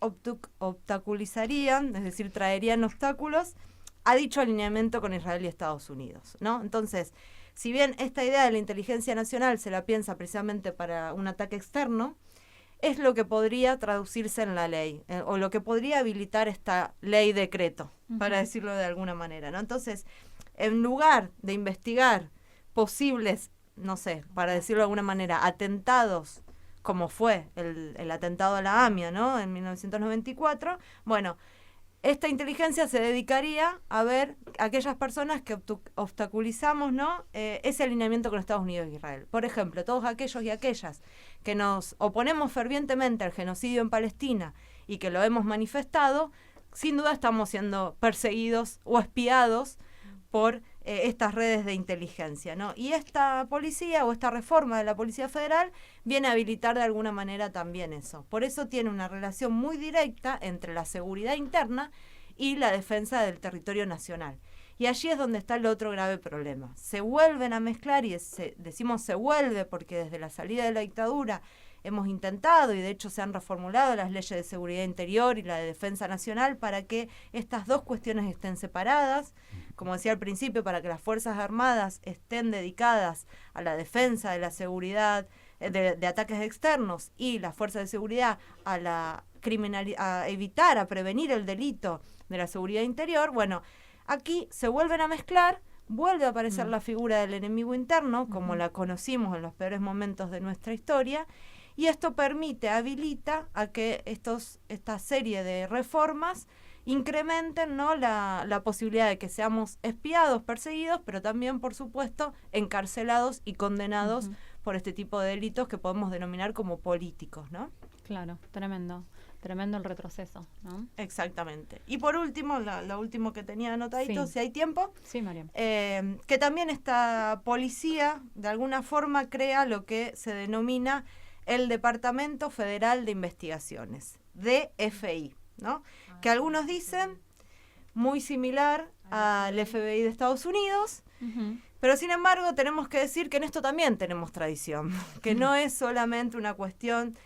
obstaculizarían, es decir, traerían obstáculos a dicho alineamiento con Israel y Estados Unidos, ¿no? Entonces, si bien esta idea de la inteligencia nacional se la piensa precisamente para un ataque externo, es lo que podría traducirse en la ley, o lo que podría habilitar esta ley decreto, para decirlo de alguna manera, ¿no? Entonces, en lugar de investigar posibles, no sé, para decirlo de alguna manera, atentados, como fue el atentado a la AMIA, ¿no? En 1994, bueno, esta inteligencia se dedicaría a ver aquellas personas que obstaculizamos, ¿no? Ese alineamiento con Estados Unidos e Israel. Por ejemplo, todos aquellos y aquellas que nos oponemos fervientemente al genocidio en Palestina y que lo hemos manifestado, sin duda estamos siendo perseguidos o espiados por estas redes de inteligencia, ¿no? Y esta policía o esta reforma de la Policía Federal viene a habilitar de alguna manera también eso. Por eso tiene una relación muy directa entre la seguridad interna y la defensa del territorio nacional. Y allí es donde está el otro grave problema. Se vuelven a mezclar, y decimos se vuelve porque desde la salida de la dictadura hemos intentado, y de hecho se han reformulado las leyes de seguridad interior y la de defensa nacional para que estas dos cuestiones estén separadas. Como decía al principio, para que las Fuerzas Armadas estén dedicadas a la defensa de la seguridad de ataques externos y las fuerzas de seguridad a la a evitar, a prevenir el delito de la seguridad interior. Bueno, aquí se vuelven a mezclar, vuelve a aparecer la figura del enemigo interno, como la conocimos en los peores momentos de nuestra historia, y esto habilita a que esta serie de reformas incrementen, ¿no? la posibilidad de que seamos espiados, perseguidos, pero también, por supuesto, encarcelados y condenados por este tipo de delitos que podemos denominar como políticos, ¿no? Claro, tremendo el retroceso, ¿no? Exactamente. Y por último, lo último que tenía anotadito, Sí. si hay tiempo, Sí, Mariam. que también esta policía, de alguna forma, crea lo que se denomina el Departamento Federal de Investigaciones, DFI, ¿no? Que algunos dicen muy similar al FBI de Estados Unidos, pero sin embargo tenemos que decir que en esto también tenemos tradición, que no es solamente una cuestión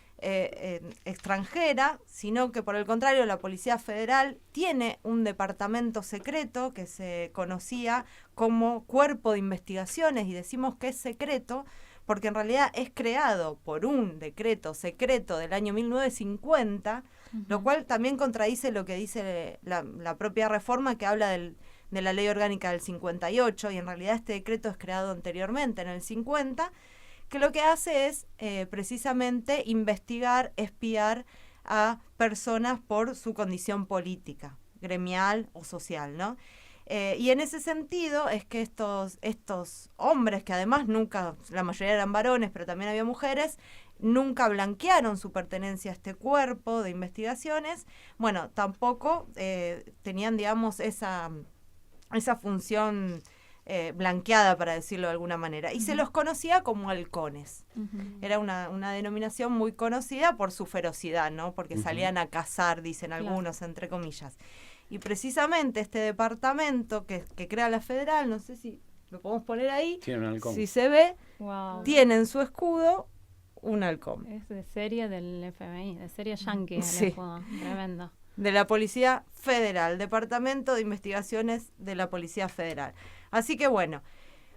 extranjera, sino que por el contrario la Policía Federal tiene un departamento secreto que se conocía como Cuerpo de Investigaciones, y decimos que es secreto porque en realidad es creado por un decreto secreto del año 1950, lo cual también contradice lo que dice la propia reforma que habla de la Ley Orgánica del 58, y en realidad este decreto es creado anteriormente, en el 50, que lo que hace es precisamente investigar, espiar a personas por su condición política, gremial o social, ¿no? Y en ese sentido es que estos hombres, que además nunca, la mayoría eran varones, pero también había mujeres, nunca blanquearon su pertenencia a este cuerpo de investigaciones, bueno, tampoco tenían, digamos, esa función blanqueada, para decirlo de alguna manera, y se los conocía como halcones. Era una denominación muy conocida por su ferocidad, ¿no? Porque salían a cazar, dicen algunos, entre comillas. Y precisamente este departamento que crea la federal, no sé si lo podemos poner ahí, Tiene un halcón. si se ve, tiene en su escudo un halcón. Es de serie del FMI, de serie yankee, Sí. tremendo. de la Policía Federal, Departamento de Investigaciones de la Policía Federal. Así que bueno,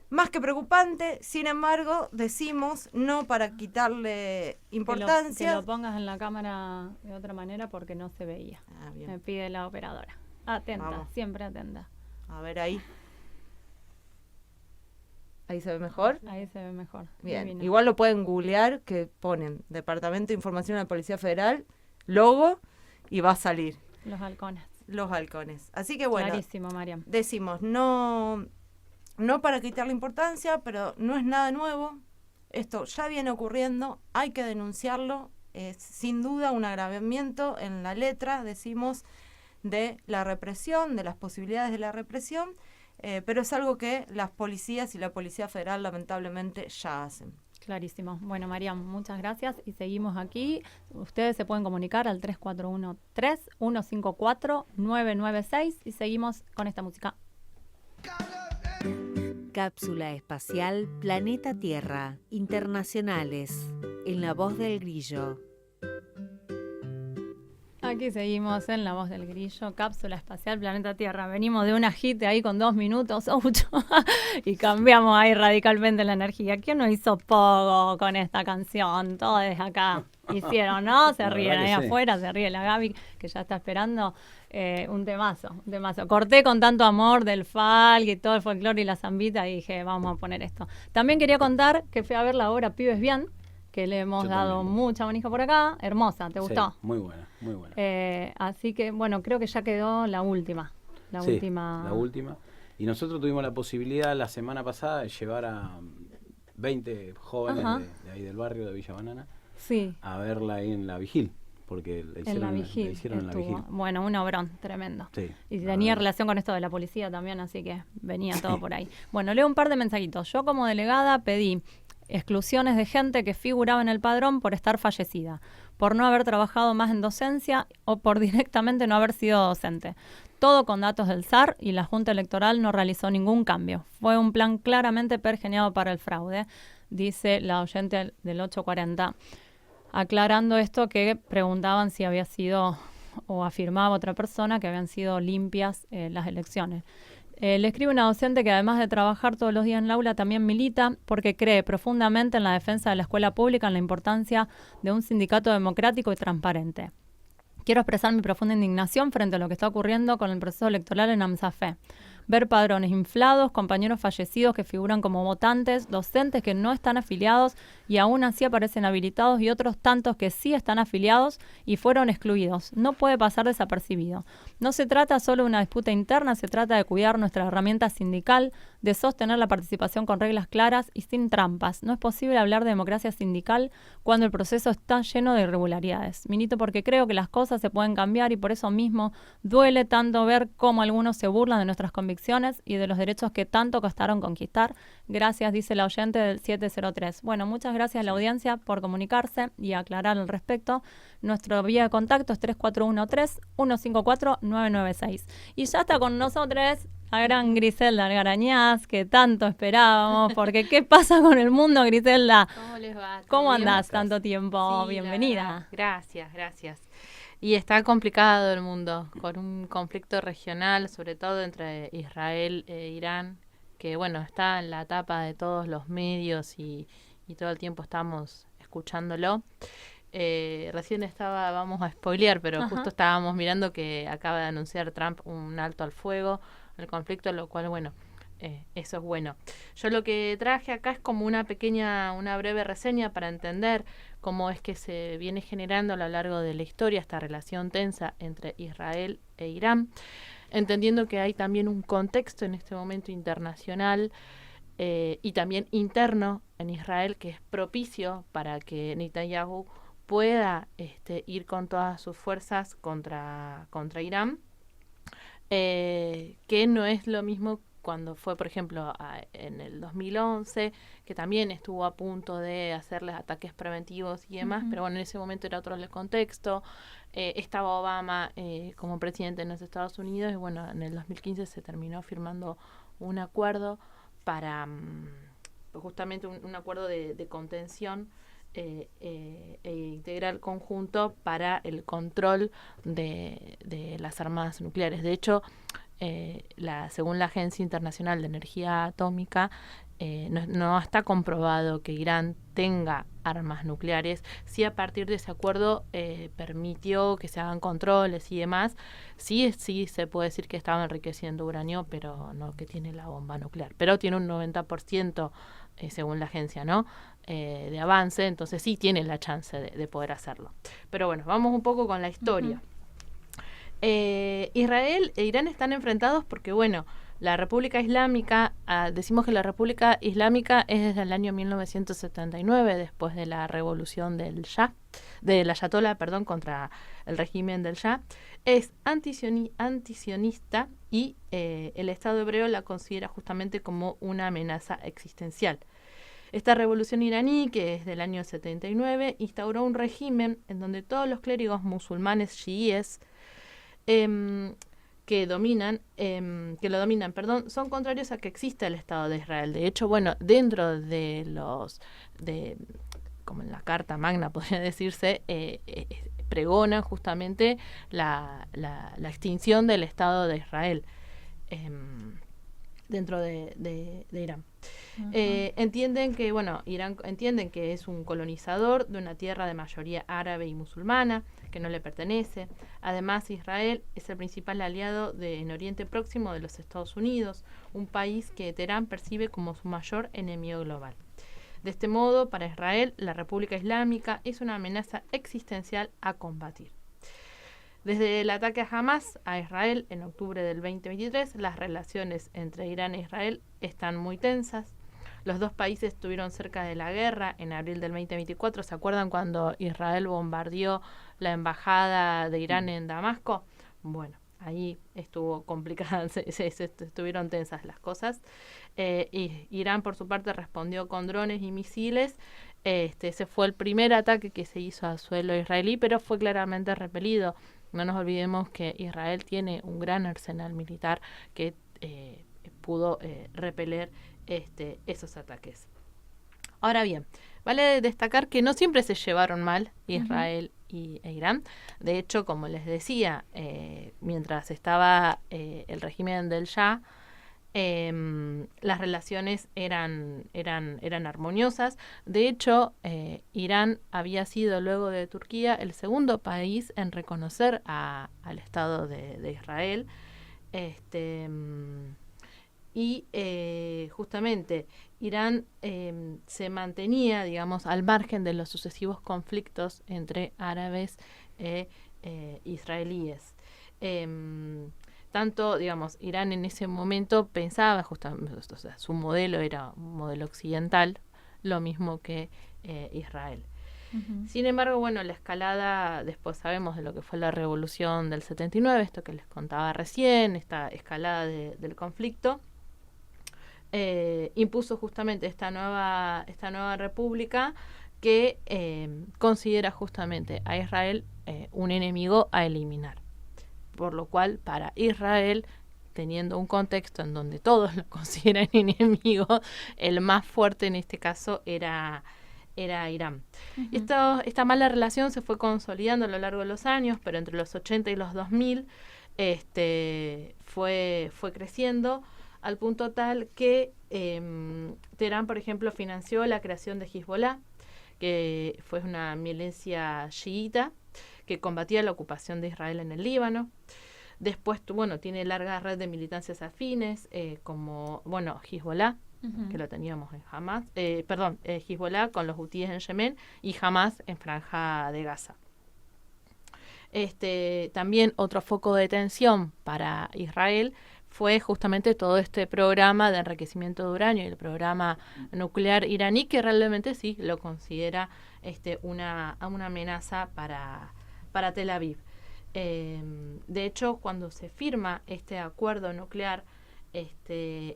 más que preocupante, sin embargo, decimos, no para quitarle importancia. Que lo pongas en la cámara de otra manera porque no se veía. Bien. Me pide la operadora. Atenta, Vamos. siempre atenta. A ver ahí. ¿Ahí se ve mejor? Ahí se ve mejor. Bien, Divino. igual lo pueden googlear, que ponen Departamento de Información de la Policía Federal, logo, y va a salir Los halcones. los halcones. Así que bueno, Clarísimo, Mariam. decimos, no para quitarle importancia, pero no es nada nuevo. Esto ya viene ocurriendo, hay que denunciarlo. Es sin duda un agravamiento en la letra, decimos, de la represión, de las posibilidades de la represión, pero es algo que las policías y la Policía Federal lamentablemente ya hacen. Clarísimo. Bueno, Mariam, muchas gracias y seguimos aquí. Ustedes se pueden comunicar al 3413-154-996 y seguimos con esta música. Cápsula espacial Planeta Tierra, internacionales, en la voz del grillo. Aquí seguimos en La Voz del Grillo, Cápsula Espacial Planeta Tierra. Venimos de una hit ahí con 2 minutos, 8, y cambiamos ahí radicalmente la energía. ¿Quién no hizo poco con esta canción? Todos desde acá hicieron, ¿no? Se La ríen verdad ahí que sí. afuera, se ríe la Gaby, que ya está esperando. Un temazo. Corté con tanto amor del folk y todo el folclore y la zambita y dije, vamos a poner esto. También quería contar que fui a ver la obra Pibes Bien, que le hemos Yo dado también. mucha manija por acá. Hermosa, ¿te gustó? Sí, muy buena, muy buena. Así que, bueno, creo que ya quedó la última. La Sí, última. la última. Y nosotros tuvimos la posibilidad la semana pasada de llevar a 20 jóvenes Ajá. de ahí del barrio de Villa Banana Sí, a verla ahí en la Vigil, porque la en hicieron, la Vigil. la hicieron en la estuvo. Vigil. Bueno, un obrón tremendo. Sí, Y la tenía verdad. relación con esto de la policía también, así que venía todo por ahí. Bueno, leo un par de mensajitos. Yo como delegada pedí exclusiones de gente que figuraba en el padrón por estar fallecida, por no haber trabajado más en docencia o por directamente no haber sido docente. Todo con datos del SAR y la Junta Electoral no realizó ningún cambio. Fue un plan claramente pergeñado para el fraude, dice la oyente del 840. Aclarando esto que preguntaban si había sido, o afirmaba otra persona, que habían sido limpias las elecciones. Le escribe una docente que además de trabajar todos los días en el aula también milita porque cree profundamente en la defensa de la escuela pública, en la importancia de un sindicato democrático y transparente. Quiero expresar mi profunda indignación frente a lo que está ocurriendo con el proceso electoral en AMSAFE. Ver padrones inflados, compañeros fallecidos que figuran como votantes, docentes que no están afiliados y aún así aparecen habilitados y otros tantos que sí están afiliados y fueron excluidos. No puede pasar desapercibido. No se trata solo de una disputa interna, se trata de cuidar nuestra herramienta sindical, de sostener la participación con reglas claras y sin trampas. No es posible hablar de democracia sindical cuando el proceso está lleno de irregularidades. Milito porque creo que las cosas se pueden cambiar y por eso mismo duele tanto ver cómo algunos se burlan de nuestras convicciones y de los derechos que tanto costaron conquistar. Gracias, dice la oyente del 703. Bueno, muchas gracias a la audiencia por comunicarse y aclarar al respecto. Nuestro vía de contacto es 3413-154-996. Y ya está con nosotros la gran Griselda Algarañaz, que tanto esperábamos, porque ¿qué pasa con el mundo, Griselda? ¿Cómo les va? ¿Cómo ¿Todo bien? andás tanto tiempo? Sí, Bienvenida. la verdad. Gracias, gracias. Y está complicado el mundo, con un conflicto regional, sobre todo entre Israel e Irán, que bueno, está en la tapa de todos los medios y todo el tiempo estamos escuchándolo. Recién vamos a spoilear, pero Ajá. justo estábamos mirando que acaba de anunciar Trump un alto al fuego, el conflicto, lo cual, bueno, eso es bueno. Yo lo que traje acá es como una breve reseña para entender cómo es que se viene generando a lo largo de la historia esta relación tensa entre Israel e Irán, entendiendo que hay también un contexto en este momento internacional y también interno en Israel que es propicio para que Netanyahu pueda ir con todas sus fuerzas contra Irán, que no es lo mismo cuando fue, por ejemplo, en el 2011, que también estuvo a punto de hacerles ataques preventivos y demás, pero bueno, en ese momento era otro el contexto. Estaba Obama como presidente en los Estados Unidos y bueno, en el 2015 se terminó firmando un acuerdo para justamente un acuerdo de contención e integral conjunto para el control de las armas nucleares. De hecho, según la Agencia Internacional de Energía Atómica, no está comprobado que Irán tenga armas nucleares. Sí, a partir de ese acuerdo permitió que se hagan controles y demás. Sí se puede decir que estaba enriqueciendo uranio, pero no que tiene la bomba nuclear. Pero tiene un 90%, según la agencia, ¿no? De avance, entonces sí tiene la chance de poder hacerlo. Pero bueno, vamos un poco con la historia. Israel e Irán están enfrentados porque, bueno, la República Islámica, decimos que la República Islámica es desde el año 1979, después de la revolución del Ayatollah, contra el régimen del Shah, es antisionista y el Estado hebreo la considera justamente como una amenaza existencial. Esta revolución iraní, que es del año 79, instauró un régimen en donde todos los clérigos musulmanes chiíes que lo dominan, son contrarios a que exista el Estado de Israel. De hecho, bueno, dentro de como en la Carta Magna podría decirse, pregonan justamente la extinción del Estado de Israel dentro de Irán. Entienden que, Irán entienden que es un colonizador de una tierra de mayoría árabe y musulmana, que no le pertenece. Además, Israel es el principal aliado en Oriente Próximo de los Estados Unidos, un país que Teherán percibe como su mayor enemigo global. De este modo, para Israel, la República Islámica es una amenaza existencial a combatir. Desde el ataque a Hamas a Israel en octubre del 2023, las relaciones entre Irán e Israel están muy tensas. Los dos países estuvieron cerca de la guerra en abril del 2024. ¿Se acuerdan cuando Israel bombardeó la embajada de Irán en Damasco? Bueno, ahí estuvo complicada, estuvieron tensas las cosas. Y Irán, por su parte, respondió con drones y misiles. Ese fue el primer ataque que se hizo a suelo israelí, pero fue claramente repelido. No nos olvidemos que Israel tiene un gran arsenal militar que pudo repeler esos ataques. Ahora bien, vale destacar que no siempre se llevaron mal Israel e Irán. De hecho, como les decía, mientras estaba el régimen del Shah, las relaciones eran armoniosas. De hecho, Irán había sido, luego de Turquía, el segundo país en reconocer al Estado de Israel. Justamente Irán se mantenía, digamos, al margen de los sucesivos conflictos entre árabes e israelíes. Tanto, digamos, Irán en ese momento pensaba justamente, o sea, su modelo era un modelo occidental, lo mismo que Israel. Sin embargo, bueno, la escalada, después sabemos de lo que fue la revolución del 79, esto que les contaba recién, esta escalada del conflicto, impuso justamente esta nueva república que considera justamente a Israel un enemigo a eliminar. Por lo cual, para Israel, teniendo un contexto en donde todos lo consideran enemigo, el más fuerte en este caso era Irán. Esta mala relación se fue consolidando a lo largo de los años, pero entre los 80 y los 2000 fue creciendo al punto tal que Teherán, por ejemplo, financió la creación de Hezbollah, que fue una milicia chiita que combatía la ocupación de Israel en el Líbano. Después, tiene larga red de militancias afines, como, Hezbollah, que lo teníamos en Hamas, Hezbollah con los hutíes en Yemen y Hamas en Franja de Gaza. También otro foco de tensión para Israel fue justamente todo este programa de enriquecimiento de uranio y el programa nuclear iraní, que realmente sí lo considera una amenaza para Tel Aviv. De hecho, cuando se firma este acuerdo nuclear,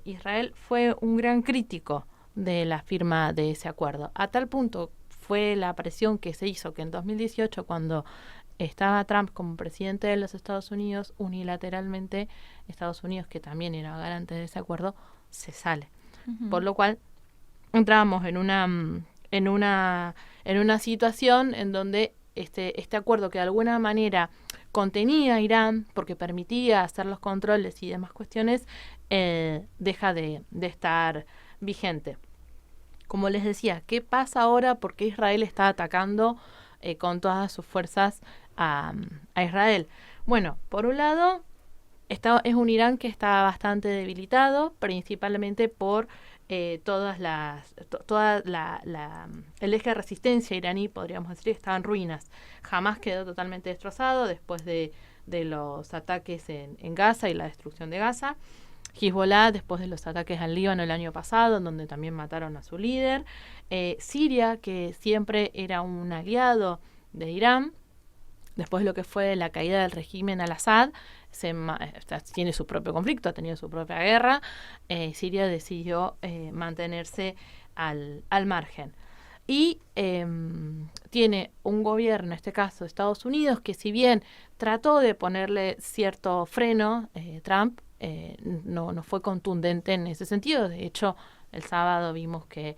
Israel fue un gran crítico de la firma de ese acuerdo. A tal punto fue la presión que se hizo que en 2018, cuando estaba Trump como presidente de los Estados Unidos, unilateralmente Estados Unidos, que también era garante de ese acuerdo, se sale. Por lo cual entrábamos en una situación en donde este acuerdo que de alguna manera contenía a Irán porque permitía hacer los controles y demás cuestiones, deja de estar vigente. Como les decía, ¿qué pasa ahora? ¿Por qué Israel está atacando con todas sus fuerzas a Israel? Bueno, por un lado, es un Irán que está bastante debilitado, principalmente por el eje de resistencia iraní, podríamos decir, estaba en ruinas. Jamás quedó totalmente destrozado después de los ataques en Gaza y la destrucción de Gaza. Hezbollah después de los ataques al Líbano el año pasado, en donde también mataron a su líder. Siria, que siempre era un aliado de Irán, después de lo que fue la caída del régimen al-Assad, tiene su propio conflicto, ha tenido su propia guerra. Siria decidió mantenerse al margen. Y tiene un gobierno, en este caso Estados Unidos, que si bien trató de ponerle cierto freno, Trump no fue contundente en ese sentido. De hecho, el sábado vimos que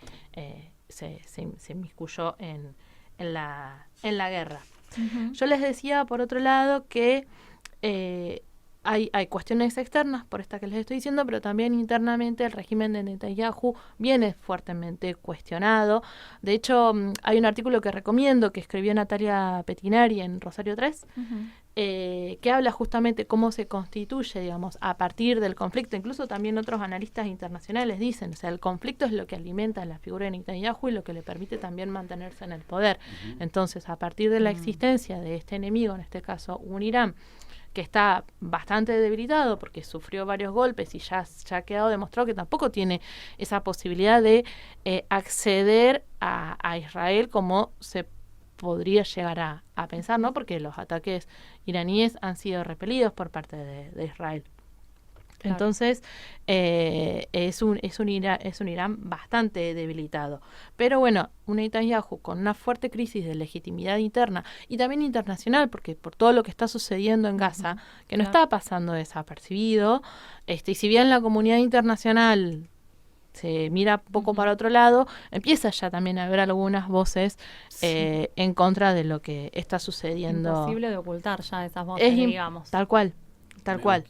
se inmiscuyó en la guerra. Uh-huh. Yo les decía, por otro lado, que hay cuestiones externas, por esta que les estoy diciendo, pero también internamente el régimen de Netanyahu viene fuertemente cuestionado. De hecho, hay un artículo que recomiendo que escribió Natalia Pettinari en Rosario 3, uh-huh. Que habla justamente cómo se constituye, digamos, a partir del conflicto. Incluso también otros analistas internacionales dicen, o sea, el conflicto es lo que alimenta la figura de Netanyahu y lo que le permite también mantenerse en el poder. Uh-huh. Entonces, a partir de la existencia de este enemigo, en este caso un Irán, que está bastante debilitado porque sufrió varios golpes y ya ha quedado demostrado que tampoco tiene esa posibilidad de acceder a Israel como se podría llegar a pensar, ¿no? Porque los ataques iraníes han sido repelidos por parte de Israel. Claro. Entonces, es un Irán bastante debilitado. Pero bueno, un Netanyahu con una fuerte crisis de legitimidad interna y también internacional, porque por todo lo que está sucediendo en Gaza, que no está pasando desapercibido, y si bien la comunidad internacional se mira poco para otro lado, empieza ya también a haber algunas voces en contra de lo que está sucediendo. Imposible de ocultar ya esas voces, digamos. Tal cual.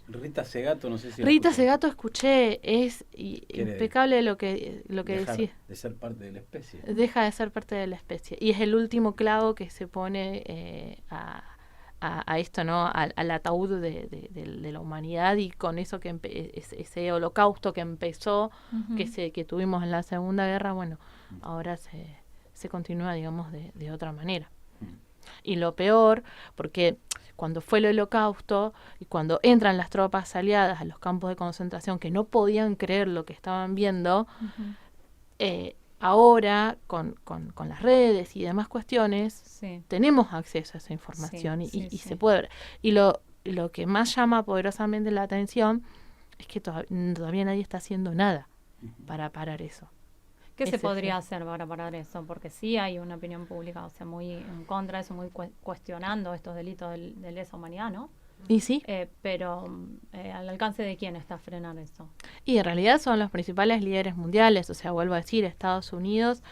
Rita Segato, no sé si... Rita Segato escuché, es impecable lo que decía. De ser parte de la especie. Deja de ser parte de la especie. Y es el último clavo que se pone a esto, ¿no? Al ataúd de la humanidad, y con eso ese holocausto que empezó, uh-huh. que tuvimos en la Segunda Guerra, bueno, ahora se continúa, digamos, de otra manera. Uh-huh. Y lo peor, porque cuando fue el holocausto y cuando entran las tropas aliadas a los campos de concentración, que no podían creer lo que estaban viendo, uh-huh. Ahora con las redes y demás cuestiones tenemos acceso a esa información y se puede ver. Y lo que más llama poderosamente la atención es que todavía nadie está haciendo nada para parar eso. ¿Qué se podría hacer para parar eso? Porque sí hay una opinión pública, o sea, muy en contra de eso, muy cuestionando estos delitos de lesa humanidad, ¿no? Y sí. Pero ¿al alcance de quién está frenar eso? Y en realidad son los principales líderes mundiales, o sea, vuelvo a decir, Estados Unidos,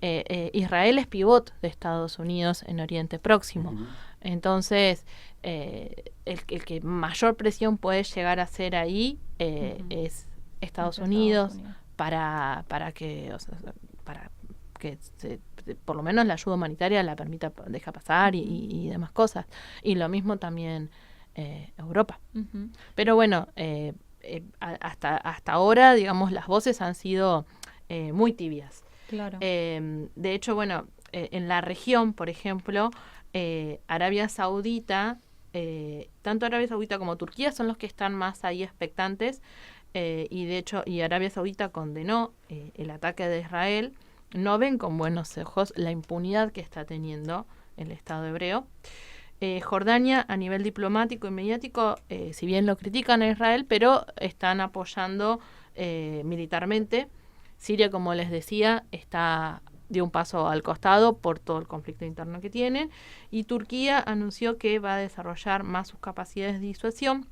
Israel es pivot de Estados Unidos en Oriente Próximo. Uh-huh. Entonces, el que mayor presión puede llegar a hacer ahí uh-huh. es Estados Unidos. Para que por lo menos la ayuda humanitaria la deja pasar y demás cosas. Y lo mismo también Europa. Uh-huh. Pero bueno, hasta ahora, digamos, las voces han sido muy tibias. Claro. De hecho, bueno, en la región, por ejemplo, Arabia Saudita, tanto Arabia Saudita como Turquía son los que están más ahí expectantes. Y de hecho, Arabia Saudita condenó el ataque de Israel. No ven con buenos ojos la impunidad que está teniendo el Estado hebreo. Jordania, a nivel diplomático y mediático, si bien lo critican a Israel, pero están apoyando militarmente. Siria, como les decía, dio un paso al costado por todo el conflicto interno que tienen. Y Turquía anunció que va a desarrollar más sus capacidades de disuasión,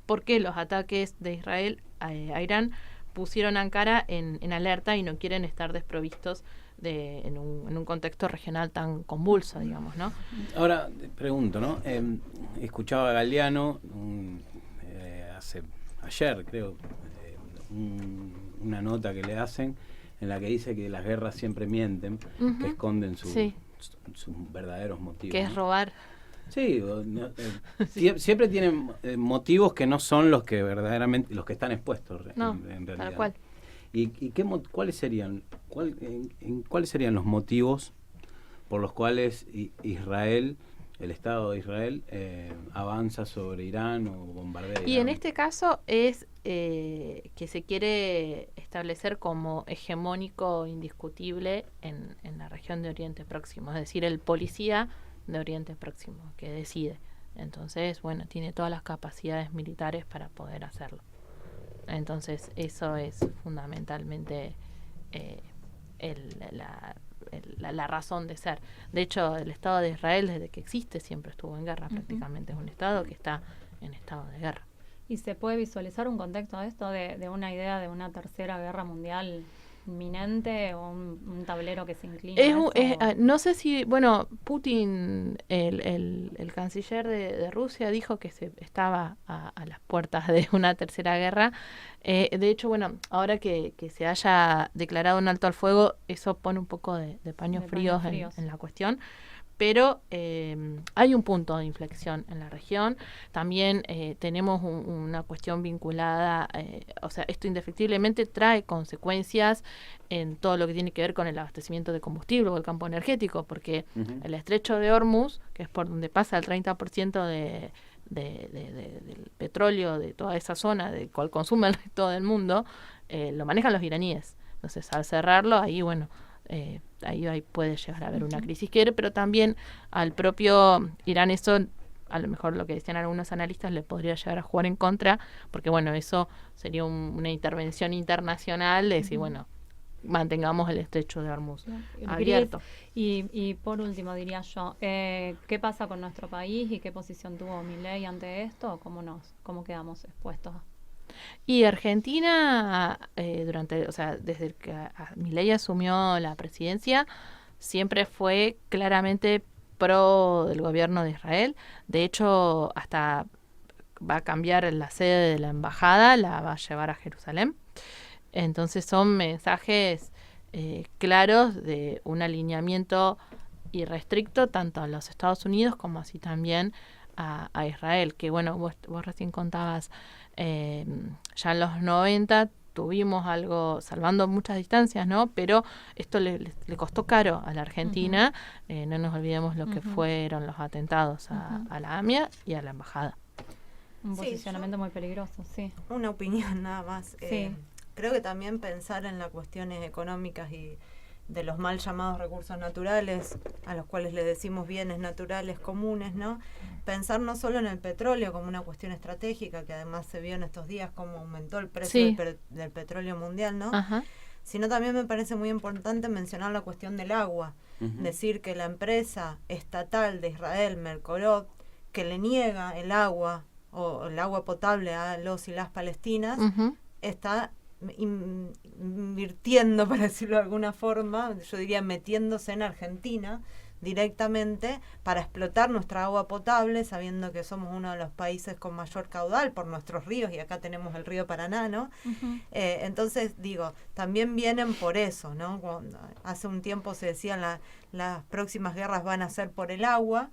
porque los ataques de Israel a Irán pusieron a Ankara en alerta y no quieren estar desprovistos en un contexto regional tan convulso, digamos, ¿no? Ahora, pregunto, ¿no? Escuchaba a Galeano ayer, creo, una nota que le hacen en la que dice que las guerras siempre mienten, que esconden sus verdaderos motivos. Que es ¿no? robar. Sí, siempre tienen motivos que no son los que verdaderamente, los que están expuestos en realidad. Tal cual. ¿Y cuáles serían los motivos por los cuales Israel, el Estado de Israel, avanza sobre Irán o bombardea Y Irán? en este caso es que se quiere establecer como hegemónico indiscutible en la región de Oriente Próximo, es decir, el policía de Oriente Próximo que decide. Entonces, bueno, tiene todas las capacidades militares para poder hacerlo. Entonces, eso es fundamentalmente la razón de ser. De hecho, el Estado de Israel, desde que existe, siempre estuvo en guerra. Prácticamente es un Estado que está en estado de guerra. ¿Y se puede visualizar un contexto de esto, de una idea de una tercera guerra mundial inminente o un tablero que se inclina? No sé si, bueno, Putin, el canciller de Rusia, dijo que se estaba a las puertas de una tercera guerra. De hecho, bueno, ahora que se haya declarado un alto al fuego, eso pone un poco de paños fríos en la cuestión. Pero hay un punto de inflexión en la región. También tenemos una cuestión vinculada, o sea, esto indefectiblemente trae consecuencias en todo lo que tiene que ver con el abastecimiento de combustible o el campo energético, porque el estrecho de Hormuz, que es por donde pasa el 30% del petróleo de toda esa zona, del cual consume el resto del mundo, lo manejan los iraníes. Entonces, al cerrarlo, ahí, bueno, ahí puede llegar a haber una crisis pero también al propio Irán eso, a lo mejor lo que decían algunos analistas, le podría llegar a jugar en contra, porque bueno, eso sería una intervención internacional de decir, bueno, mantengamos el estrecho de Hormuz abierto. Y por último, diría yo, ¿qué pasa con nuestro país y qué posición tuvo Milei ante esto? ¿Cómo quedamos expuestos? Y Argentina, desde que Milei asumió la presidencia, siempre fue claramente pro del gobierno de Israel. De hecho, hasta va a cambiar la sede de la embajada, la va a llevar a Jerusalén. Entonces son mensajes claros de un alineamiento irrestricto tanto a los Estados Unidos como así también a Israel, que bueno, vos recién contabas, ya en los 90 tuvimos algo, salvando muchas distancias, ¿no? Pero esto le costó caro a la Argentina, no nos olvidemos lo que fueron los atentados a la AMIA y a la embajada. Un posicionamiento muy peligroso, sí. Una opinión nada más. Sí. Creo que también pensar en las cuestiones económicas y de los mal llamados recursos naturales, a los cuales le decimos bienes naturales comunes, ¿no? Pensar no solo en el petróleo como una cuestión estratégica, que además se vio en estos días cómo aumentó el precio del petróleo mundial, ¿no? Sino también me parece muy importante mencionar la cuestión del agua. Decir que la empresa estatal de Israel, Mercolot, que le niega el agua o el agua potable a los y las palestinas, está invirtiendo, para decirlo de alguna forma, yo diría metiéndose en Argentina directamente para explotar nuestra agua potable, sabiendo que somos uno de los países con mayor caudal por nuestros ríos, y acá tenemos el río Paraná, ¿no? Entonces, digo, también vienen por eso, ¿no? Cuando hace un tiempo se decían las próximas guerras van a ser por el agua,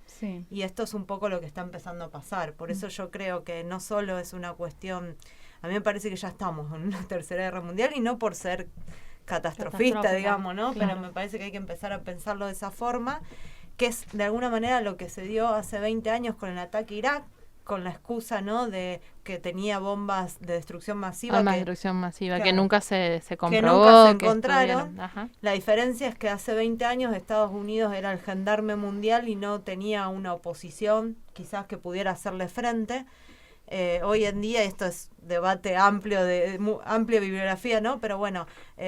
y esto es un poco lo que está empezando a pasar. Por eso yo creo que no solo es una cuestión, a mí me parece que ya estamos en una tercera guerra mundial, y no por ser catastrofista, digamos, ¿no? Claro. Pero me parece que hay que empezar a pensarlo de esa forma, que es de alguna manera lo que se dio hace 20 años con el ataque a Irak, con la excusa, ¿no?, de que tenía bombas de destrucción masiva. Claro, que nunca se comprobó. Que nunca se encontraron. La diferencia es que hace 20 años Estados Unidos era el gendarme mundial y no tenía una oposición, quizás, que pudiera hacerle frente. Hoy en día, esto es debate amplio, de amplia bibliografía, ¿no? Pero bueno,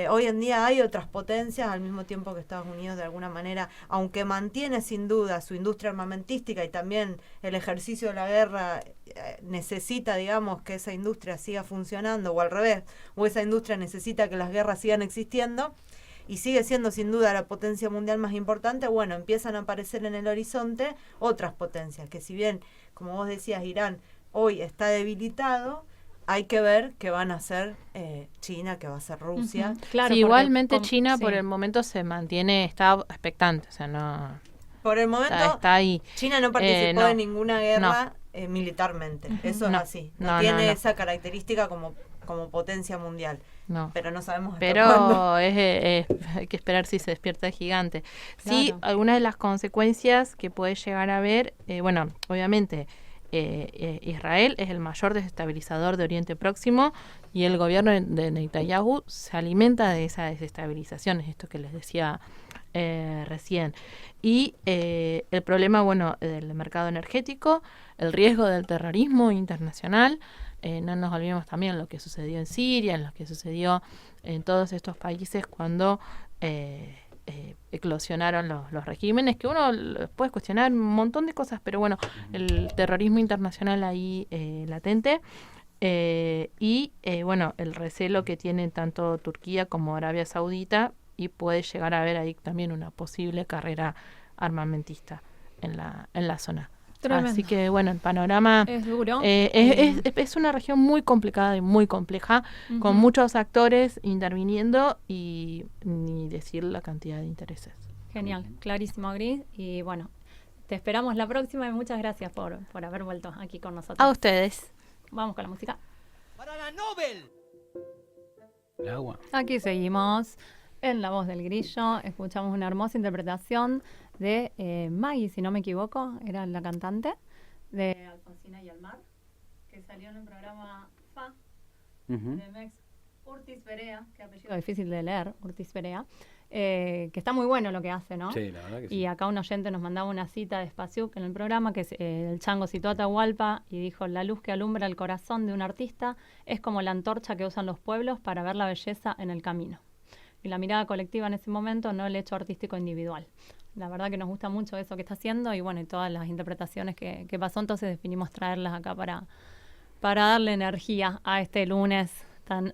hoy en día hay otras potencias, al mismo tiempo que Estados Unidos, de alguna manera, aunque mantiene sin duda su industria armamentística y también el ejercicio de la guerra necesita, digamos, que esa industria siga funcionando, o al revés, o esa industria necesita que las guerras sigan existiendo. y sigue siendo sin duda la potencia mundial más importante, bueno, empiezan a aparecer en el horizonte otras potencias, que si bien, como vos decías, Irán hoy está debilitado, hay que ver qué van a hacer China, qué va a hacer Rusia. Claro, Sí, porque igualmente China sí. por el momento se mantiene, está expectante, o sea, no Por el momento, está ahí. China no participó no, en ninguna guerra militarmente, eso es No, así, no, tiene no. esa característica como potencia mundial, No. pero no sabemos hasta Pero cuándo. hay que esperar si se despierta el gigante. Sí, Claro. algunas de las consecuencias que puede llegar a haber, bueno, obviamente Israel es el mayor desestabilizador de Oriente Próximo y el gobierno de Netanyahu se alimenta de esa desestabilización, es esto que les decía recién. Y el problema, bueno, del mercado energético, el riesgo del terrorismo internacional. No nos olvidemos también lo que sucedió en Siria, en lo que sucedió en todos estos países cuando eclosionaron los regímenes, que uno puede cuestionar un montón de cosas, pero bueno, el terrorismo internacional ahí latente. Y bueno, el recelo que tienen tanto Turquía como Arabia Saudita, y puede llegar a haber ahí también una posible carrera armamentista en la zona. Tremendo. Así que bueno, el panorama Es duro. es una región muy complicada y muy compleja, con Ujú. muchos actores interviniendo y ni decir la cantidad de intereses. Genial, clarísimo, Gris. Y bueno, te esperamos la próxima y muchas gracias por haber vuelto aquí con nosotros. A ustedes. Vamos con la música. ¡Para la Nobel! El agua. Aquí seguimos en La Voz del Grillo. Escuchamos una hermosa interpretación de Maggie, si no me equivoco, era la cantante, de Alfonsina y el Mar, que salió en el programa FA de Mex Urtiz Perea, que apellido difícil de leer, Urtiz Perea, que está muy bueno lo que hace, ¿no? Sí, la verdad que sí. Y acá un oyente nos mandaba una cita de Espaciuc en el programa, que el chango citó a Atahualpa y dijo: la luz que alumbra el corazón de un artista es como la antorcha que usan los pueblos para ver la belleza en el camino. Y la mirada colectiva en ese momento, no el hecho artístico individual. La verdad que nos gusta mucho eso que está haciendo y bueno, y todas las interpretaciones que pasó, entonces definimos traerlas acá para darle energía a este lunes tan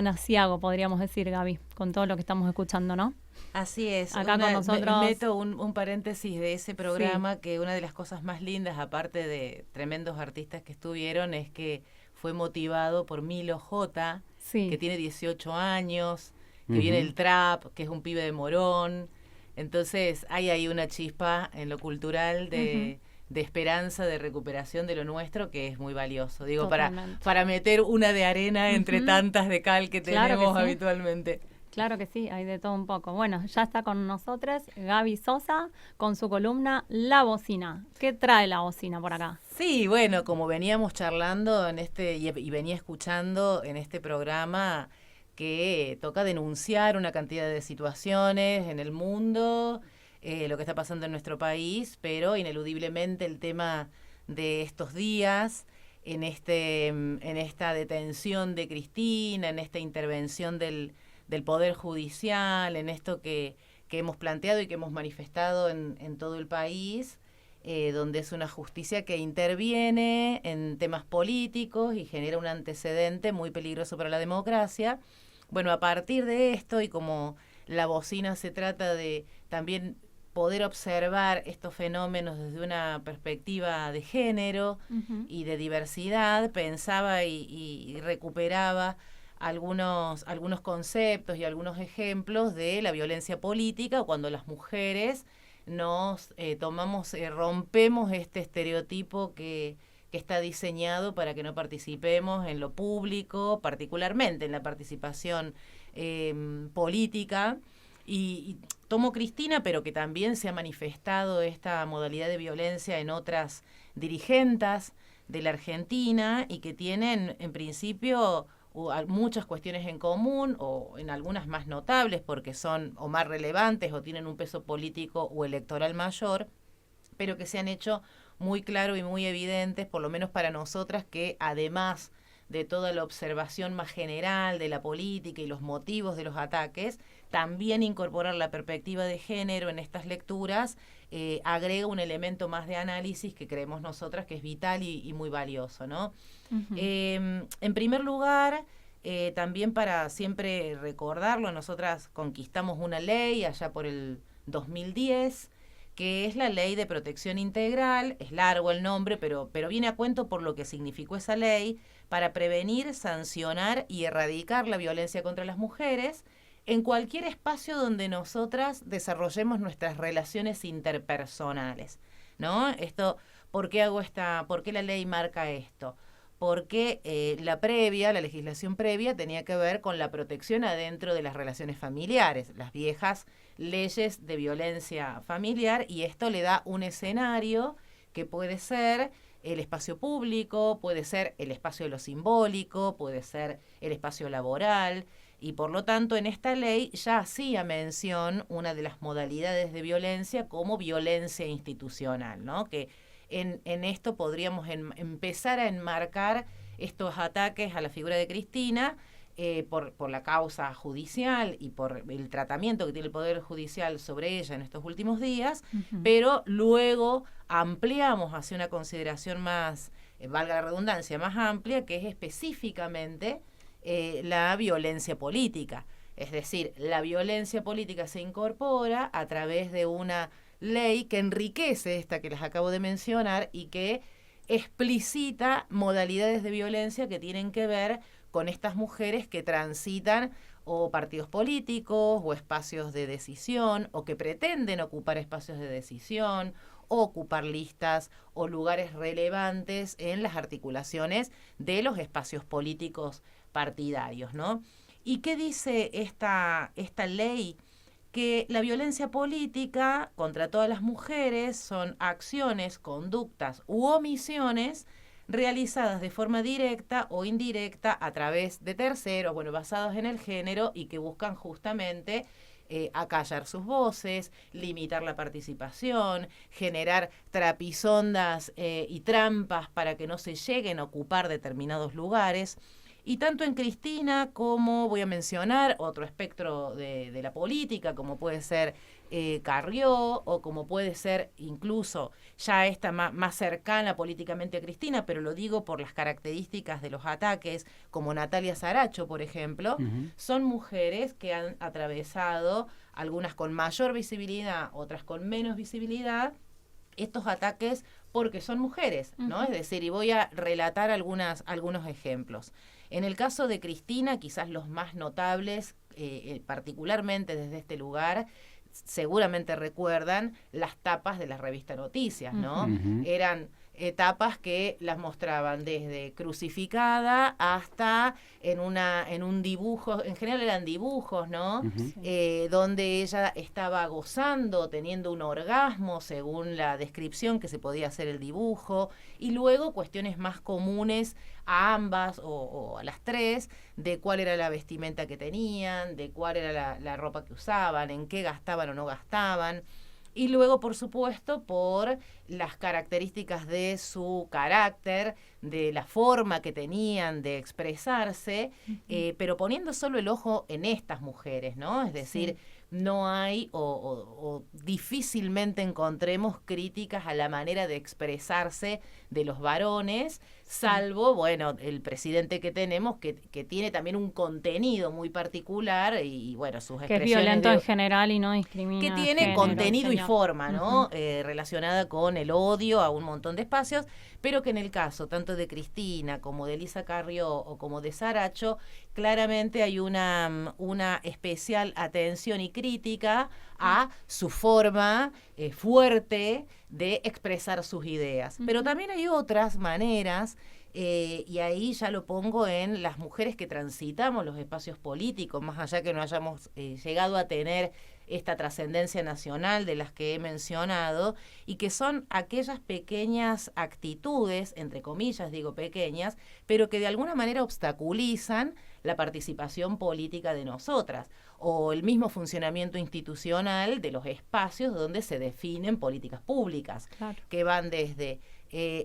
aciago, podríamos decir, Gaby, con todo lo que estamos escuchando, ¿no? Así es. Acá con nosotros. Meto un paréntesis de ese programa, que una de las cosas más lindas, aparte de tremendos artistas que estuvieron, es que fue motivado por Milo J, Sí. que tiene 18 años, que viene el trap, que es un pibe de Morón. Entonces hay ahí una chispa en lo cultural de esperanza, de recuperación de lo nuestro, que es muy valioso. Digo, para meter una de arena entre tantas de cal que Claro tenemos que sí. habitualmente. Claro que sí, hay de todo un poco. Bueno, ya está con nosotros Gaby Sosa con su columna La Bocina. ¿Qué trae La Bocina por acá? Sí, bueno, como veníamos charlando en y venía escuchando en este programa, que toca denunciar una cantidad de situaciones en el mundo, lo que está pasando en nuestro país, pero ineludiblemente el tema de estos días, en esta detención de Cristina, en esta intervención del Poder Judicial, en esto que hemos planteado y que hemos manifestado en todo el país, donde es una justicia que interviene en temas políticos y genera un antecedente muy peligroso para la democracia. Bueno, a partir de esto, y como La Bocina se trata de también poder observar estos fenómenos desde una perspectiva de género y de diversidad, pensaba y recuperaba algunos conceptos y algunos ejemplos de la violencia política, cuando las mujeres nos rompemos este estereotipo que está diseñado para que no participemos en lo público, particularmente en la participación política. Y tomo Cristina, pero que también se ha manifestado esta modalidad de violencia en otras dirigentes de la Argentina, y que tienen en principio muchas cuestiones en común, o en algunas más notables porque son o más relevantes o tienen un peso político o electoral mayor, pero que se han hecho muy claro y muy evidentes, por lo menos para nosotras, que además de toda la observación más general de la política y los motivos de los ataques, también incorporar la perspectiva de género en estas lecturas agrega un elemento más de análisis que creemos nosotras que es vital y muy valioso, ¿no? En primer lugar, También para siempre recordarlo, nosotras conquistamos una ley allá por el 2010, que es la Ley de Protección Integral. Es largo el nombre, pero viene a cuento por lo que significó esa ley para prevenir, sancionar y erradicar la violencia contra las mujeres en cualquier espacio donde nosotras desarrollemos nuestras relaciones interpersonales, ¿no? ¿Por qué la ley marca esto? Porque la legislación previa tenía que ver con la protección adentro de las relaciones familiares, las viejas leyes de violencia familiar, y esto le da un escenario que puede ser el espacio público, puede ser el espacio de lo simbólico, puede ser el espacio laboral, y por lo tanto en esta ley ya hacía mención una de las modalidades de violencia como violencia institucional, ¿no? Que en esto podríamos empezar a enmarcar estos ataques a la figura de Cristina por la causa judicial y por el tratamiento que tiene el Poder Judicial sobre ella en estos últimos días, pero luego ampliamos hacia una consideración más, valga la redundancia, más amplia, que es específicamente la violencia política. Es decir, la violencia política se incorpora a través de una ley que enriquece esta que les acabo de mencionar y que explicita modalidades de violencia que tienen que ver con estas mujeres que transitan o partidos políticos o espacios de decisión, o que pretenden ocupar espacios de decisión o ocupar listas o lugares relevantes en las articulaciones de los espacios políticos partidarios, ¿no? ¿Y qué dice esta ley? Que la violencia política contra todas las mujeres son acciones, conductas u omisiones realizadas de forma directa o indirecta a través de terceros, basados en el género, y que buscan justamente acallar sus voces, limitar la participación, generar trapisondas y trampas para que no se lleguen a ocupar determinados lugares. Y tanto en Cristina como voy a mencionar otro espectro de la política, como puede ser Carrió, o como puede ser incluso ya esta más cercana políticamente a Cristina, pero lo digo por las características de los ataques, como Natalia Saracho, por ejemplo, son mujeres que han atravesado, algunas con mayor visibilidad, otras con menos visibilidad, estos ataques porque son mujeres, ¿no? Es decir, y voy a relatar algunos ejemplos. En el caso de Cristina, quizás los más notables, particularmente desde este lugar, seguramente recuerdan las tapas de la revista Noticias, ¿no? Eran tapas que las mostraban desde crucificada hasta en un dibujo, en general eran dibujos, ¿no? Donde ella estaba gozando, teniendo un orgasmo según la descripción que se podía hacer el dibujo, y luego cuestiones más comunes a ambas o a las tres, de cuál era la vestimenta que tenían, de cuál era la ropa que usaban, en qué gastaban o no gastaban. Y luego, por supuesto, por las características de su carácter, de la forma que tenían de expresarse, pero poniendo solo el ojo en estas mujeres, ¿no? Es decir, no hay o difícilmente encontremos críticas a la manera de expresarse de los varones, salvo, el presidente que tenemos, que tiene también un contenido muy particular y sus expresiones. Que es violento en general y no discrimina. Que tiene género, contenido y forma, ¿no? Relacionada con el odio a un montón de espacios, pero que en el caso tanto de Cristina como de Elisa Carrió o como de Saracho, claramente hay una especial atención y crítica a su forma fuerte de expresar sus ideas. Pero también hay otras maneras, y ahí ya lo pongo en las mujeres que transitamos los espacios políticos, más allá que no hayamos llegado a tener esta trascendencia nacional de las que he mencionado, y que son aquellas pequeñas actitudes, entre comillas digo pequeñas, pero que de alguna manera obstaculizan la participación política de nosotras, o el mismo funcionamiento institucional de los espacios donde se definen políticas públicas, que van desde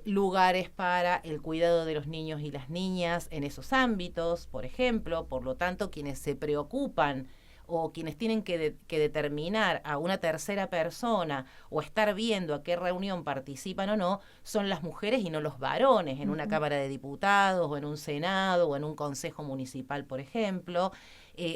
lugares para el cuidado de los niños y las niñas en esos ámbitos, por ejemplo, por lo tanto, quienes se preocupan o quienes tienen que determinar a una tercera persona o estar viendo a qué reunión participan o no, son las mujeres y no los varones, en una Cámara de Diputados o en un Senado o en un Consejo Municipal, por ejemplo.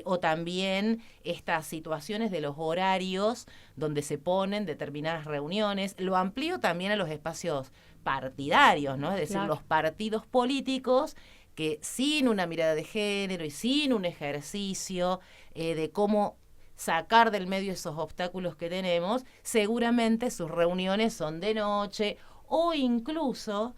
O también estas situaciones de los horarios donde se ponen determinadas reuniones. Lo amplío también a los espacios partidarios, ¿no? Es decir, Claro. los partidos políticos que sin una mirada de género y sin un ejercicio de cómo sacar del medio esos obstáculos que tenemos, seguramente sus reuniones son de noche o incluso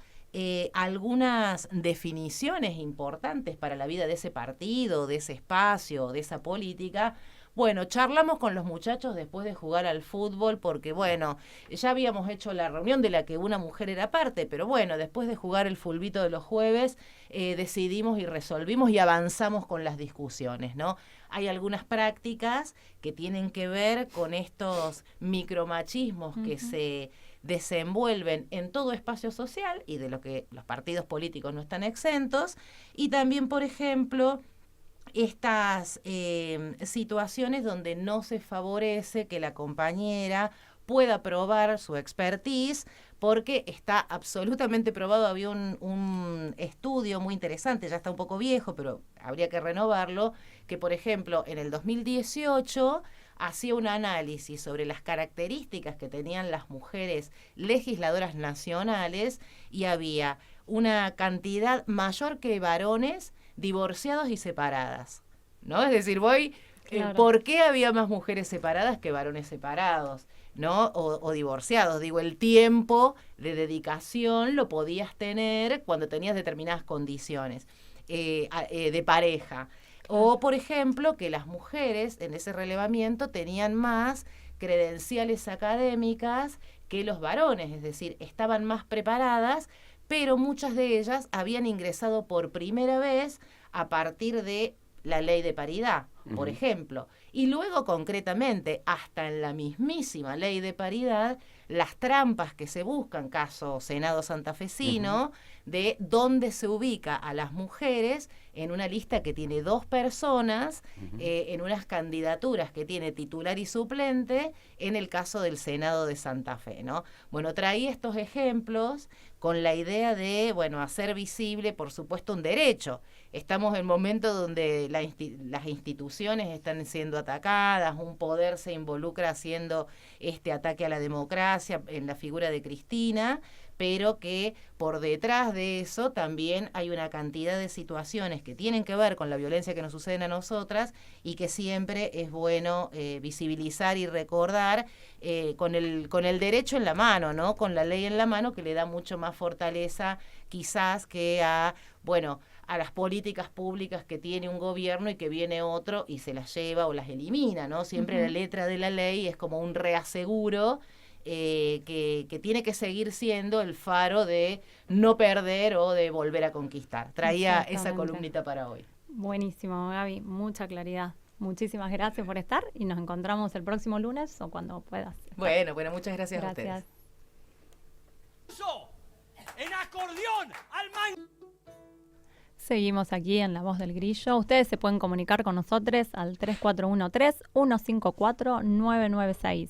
algunas definiciones importantes para la vida de ese partido, de ese espacio, de esa política. Bueno, charlamos con los muchachos después de jugar al fútbol porque, bueno, ya habíamos hecho la reunión de la que una mujer era parte, pero bueno, después de jugar el fulbito de los jueves, decidimos y resolvimos y avanzamos con las discusiones, ¿no? Hay algunas prácticas que tienen que ver con estos micromachismos que se desenvuelven en todo espacio social y de lo que los partidos políticos no están exentos, y también, por ejemplo, estas situaciones donde no se favorece que la compañera pueda probar su expertise, porque está absolutamente probado. Había un estudio muy interesante, ya está un poco viejo, pero habría que renovarlo, que por ejemplo en el 2018 hacía un análisis sobre las características que tenían las mujeres legisladoras nacionales y había una cantidad mayor que varones divorciados y separadas, ¿no? Es decir, Claro. ¿por qué había más mujeres separadas que varones separados? ¿No? O divorciados. Digo, el tiempo de lo podías tener cuando tenías determinadas condiciones de pareja. O, por ejemplo, que las mujeres en ese relevamiento tenían más credenciales académicas que los varones, es decir, estaban más preparadas, pero muchas de ellas habían ingresado por primera vez a partir de la ley de paridad, por ejemplo. Y luego, concretamente, hasta en la mismísima ley de paridad, las trampas que se buscan, caso Senado santafesino, de dónde se ubica a las mujeres en una lista que tiene 2 personas, en unas candidaturas que tiene titular y suplente, en el caso del Senado de Santa Fe, ¿no? Bueno, traí estos ejemplos con la idea de, bueno, hacer visible, por supuesto, un derecho. Estamos en momentos donde las instituciones están siendo atacadas, un poder se involucra haciendo este ataque a la democracia en la figura de Cristina, pero que por detrás de eso también hay una cantidad de situaciones que tienen que ver con la violencia que nos suceden a nosotras y que siempre es bueno visibilizar y recordar con el derecho en la mano, ¿no? Con la ley en la mano, que le da mucho más fortaleza quizás que a las políticas públicas que tiene un gobierno y que viene otro y se las lleva o las elimina, ¿no? Siempre la letra de la ley es como un reaseguro que tiene que seguir siendo el faro de no perder o de volver a conquistar. Traía esa columnita para hoy. Buenísimo, Gaby, mucha claridad. Muchísimas gracias por estar y nos encontramos el próximo lunes o cuando puedas. Bueno, muchas gracias a ustedes. En acordeón al man. Seguimos aquí en La Voz del Grillo. Ustedes se pueden comunicar con nosotros al 3413-154-996.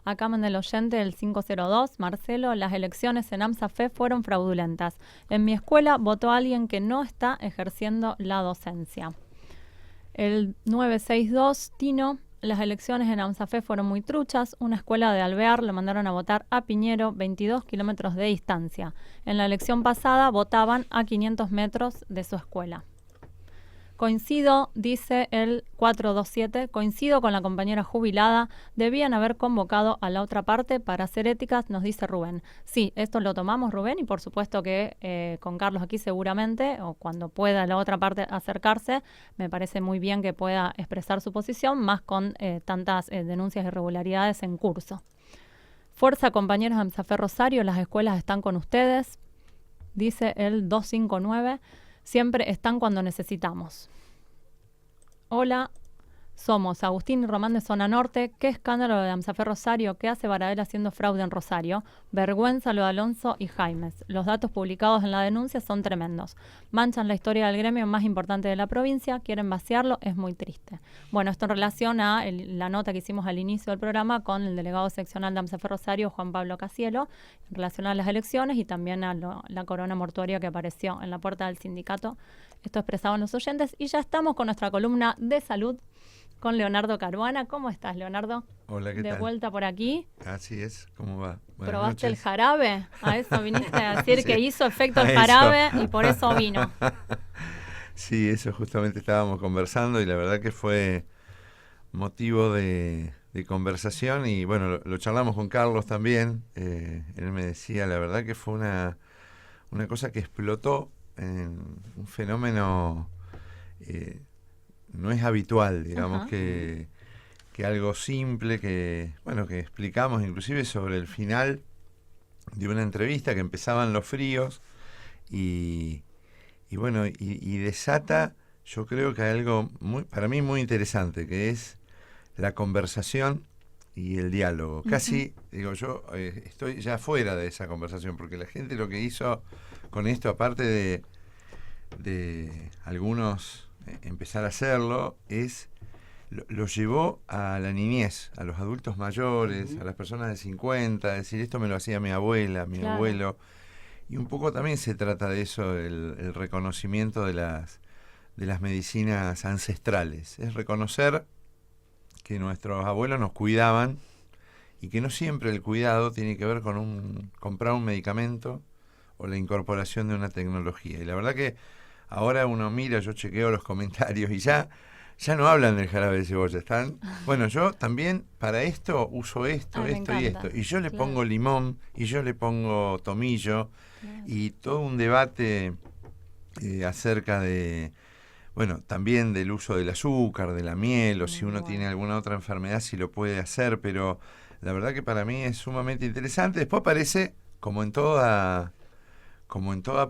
Acá manda el oyente del 502, Marcelo, las elecciones en AMSAFE fueron fraudulentas. En mi escuela votó alguien que no está ejerciendo la docencia. El 962, Tino, las elecciones en AMSAFE fueron muy truchas. Una escuela de Alvear lo mandaron a votar a Piñero, 22 kilómetros de distancia. En la elección pasada votaban a 500 metros de su escuela. Coincido, dice el 427, coincido con la compañera jubilada, debían haber convocado a la otra parte para hacer éticas, nos dice Rubén. Sí, esto lo tomamos, Rubén, y por supuesto que con Carlos aquí seguramente, o cuando pueda la otra parte acercarse, me parece muy bien que pueda expresar su posición, más con tantas denuncias de irregularidades en curso. Fuerza, compañeros de AMSAFE Rosario, las escuelas están con ustedes, dice el 259. Siempre están cuando necesitamos. Hola, Somos Agustín y Román de Zona Norte. Qué escándalo de Amsafer Rosario. ¿Qué hace Baradel haciendo fraude en Rosario? Vergüenza lo de Alonso y Jaimes. Los datos publicados en la denuncia son tremendos. Manchan la historia del gremio más importante de la provincia. Quieren vaciarlo. Es muy triste. Bueno, esto en relación a la nota que hicimos al inicio del programa con el delegado seccional de Amsafer Rosario, Juan Pablo Casielo, en relación a las elecciones y también a la corona mortuoria que apareció en la puerta del sindicato. Esto expresaban los oyentes. Y ya estamos con nuestra columna de salud con Leonardo Caruana. ¿Cómo estás, Leonardo? Hola, ¿qué tal? De vuelta por aquí. Así es, ¿cómo va? Buenas ¿Probaste noches. el jarabe? A eso viniste a decir Sí, que hizo efecto el a eso. jarabe y por eso vino. Sí, eso justamente estábamos conversando y la verdad que fue motivo de conversación y bueno, lo charlamos con Carlos también. Él me decía, la verdad que fue una cosa que explotó en un fenómeno... no es habitual, digamos, que algo simple que explicamos inclusive sobre el final de una entrevista que empezaban los fríos y bueno, y desata, yo creo que algo para mí muy interesante, que es la conversación y el diálogo. Casi, digo, yo estoy ya fuera de esa conversación, porque la gente lo que hizo con esto, aparte de algunos empezar a hacerlo, lo llevó a la niñez, a los adultos mayores, a las personas de 50, decir, esto me lo hacía mi abuela, mi abuelo, y un poco también se trata de eso, el reconocimiento de las medicinas ancestrales, es reconocer que nuestros abuelos nos cuidaban y que no siempre el cuidado tiene que ver con comprar un medicamento o la incorporación de una tecnología, y la verdad que ahora uno mira, yo chequeo los comentarios y ya no hablan del jarabe de cebolla. Bueno, yo también para esto uso esto y esto. Y yo le pongo limón, y yo le pongo tomillo, y todo un debate acerca de, bueno, también del uso del azúcar, de la miel, o si uno tiene alguna otra enfermedad, si lo puede hacer, pero la verdad que para mí es sumamente interesante. Después aparece, como en toda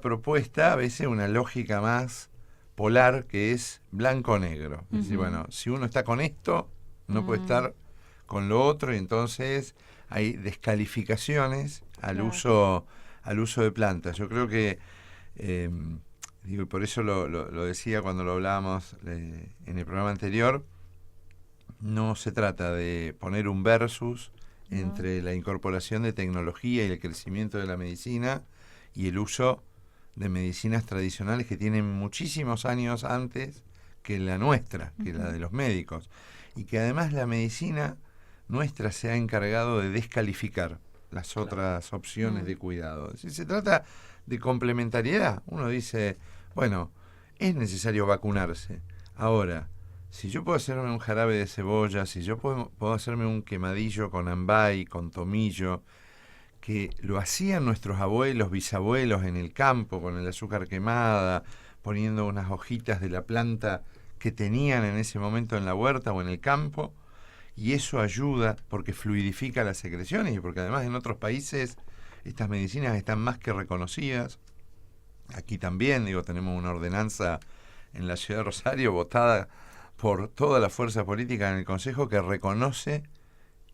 propuesta, a veces una lógica más polar, que es blanco-negro. Es decir, bueno, si uno está con esto, no puede estar con lo otro, y entonces hay descalificaciones al uso de plantas. Yo creo que, digo, y por eso lo decía cuando lo hablábamos en el programa anterior, no se trata de poner un versus entre la incorporación de tecnología y el crecimiento de la medicina y el uso de medicinas tradicionales que tienen muchísimos años antes que la nuestra, que la de los médicos, y que además la medicina nuestra se ha encargado de descalificar las otras opciones de cuidado. Si se trata de complementariedad, uno dice, bueno, es necesario vacunarse. Ahora, si yo puedo hacerme un jarabe de cebolla, si yo puedo hacerme un quemadillo con ambay, con tomillo, que lo hacían nuestros abuelos, bisabuelos en el campo, con el azúcar quemada, poniendo unas hojitas de la planta que tenían en ese momento en la huerta o en el campo, y eso ayuda porque fluidifica las secreciones y porque además en otros países estas medicinas están más que reconocidas. Aquí también, digo, tenemos una ordenanza en la ciudad de Rosario votada por toda la fuerza política en el Consejo que reconoce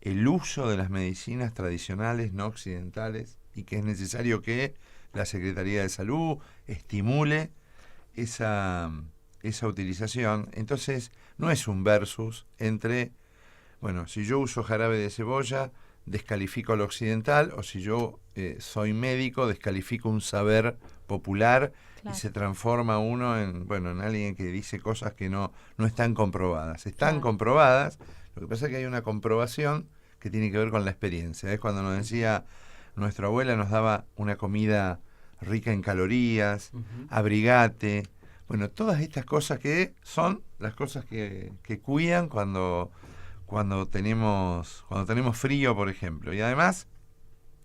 el uso de las medicinas tradicionales no occidentales y que es necesario que la Secretaría de Salud estimule esa utilización. Entonces, no es un versus entre, bueno, si yo uso jarabe de cebolla, descalifico lo occidental, o si yo soy médico, descalifico un saber popular y se transforma uno en alguien que dice cosas que no están comprobadas. Están comprobadas. Lo que pasa es que hay una comprobación que tiene que ver con la experiencia. Es cuando nos decía, nuestra abuela nos daba una comida rica en calorías, abrigate, bueno, todas estas cosas que son las cosas que cuidan cuando tenemos frío, por ejemplo. Y además,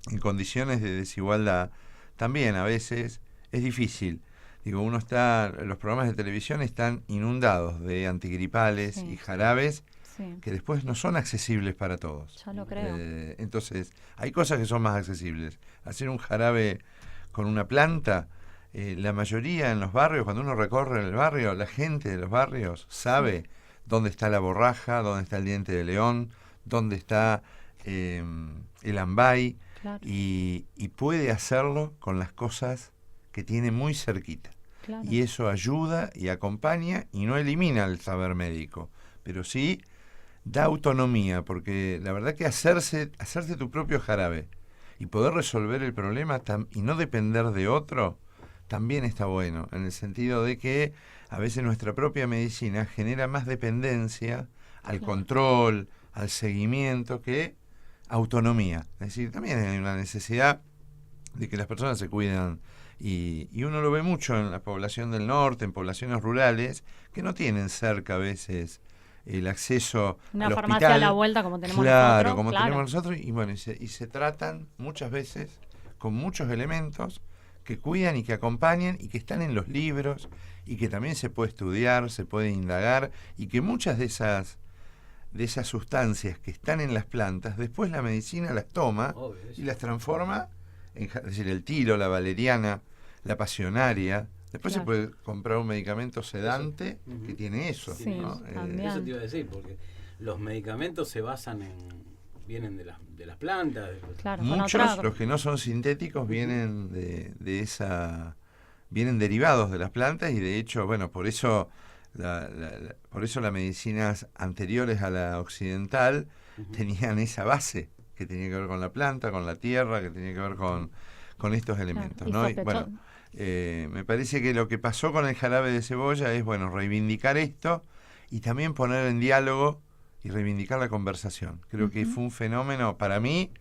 en condiciones de desigualdad, también a veces es difícil. Digo, los programas de televisión están inundados de antigripales y jarabes que después no son accesibles para todos. Ya lo creo. Entonces, hay cosas que son más accesibles. Hacer un jarabe con una planta, la mayoría en los barrios, cuando uno recorre el barrio, la gente de los barrios sabe dónde está la borraja, dónde está el diente de león, dónde está el ambay, Claro. y puede hacerlo con las cosas que tiene muy cerquita. Claro. Y eso ayuda y acompaña y no elimina el saber médico, pero sí da autonomía, porque la verdad que hacerse tu propio jarabe y poder resolver el problema y no depender de otro, también está bueno, en el sentido de que a veces nuestra propia medicina genera más dependencia al Claro. control, al seguimiento, que autonomía. Es decir, también hay una necesidad de que las personas se cuiden, y uno lo ve mucho en la población del norte, en poblaciones rurales, que no tienen cerca a veces el acceso Una al farmacia hospital. a la vuelta como tenemos Claro, nosotros. como Claro. tenemos nosotros, y bueno, y se tratan muchas veces con muchos elementos que cuidan y que acompañan y que están en los libros y que también se puede estudiar, se puede indagar, y que muchas de esas sustancias que están en las plantas, después la medicina las toma Obvio, y las transforma en, es decir, el tilo, la valeriana, la pasionaria. Después Claro. se puede comprar un medicamento sedante Ujú. que tiene eso. Sí, ¿no? también. Eso te iba a decir, porque los medicamentos se basan vienen de las plantas. Claro, con Muchos, otra- los que no son sintéticos, vienen vienen derivados de las plantas, y de hecho, bueno, por eso las medicinas anteriores a la occidental Ujú. tenían esa base que tenía que ver con la planta, con la tierra, que tenía que ver con estos elementos, y ¿no? Y, sospechó- bueno, me parece que lo que pasó con el jarabe de cebolla es, bueno, reivindicar esto y también poner en diálogo y reivindicar la conversación. Creo que Ujú. fue un fenómeno para mí,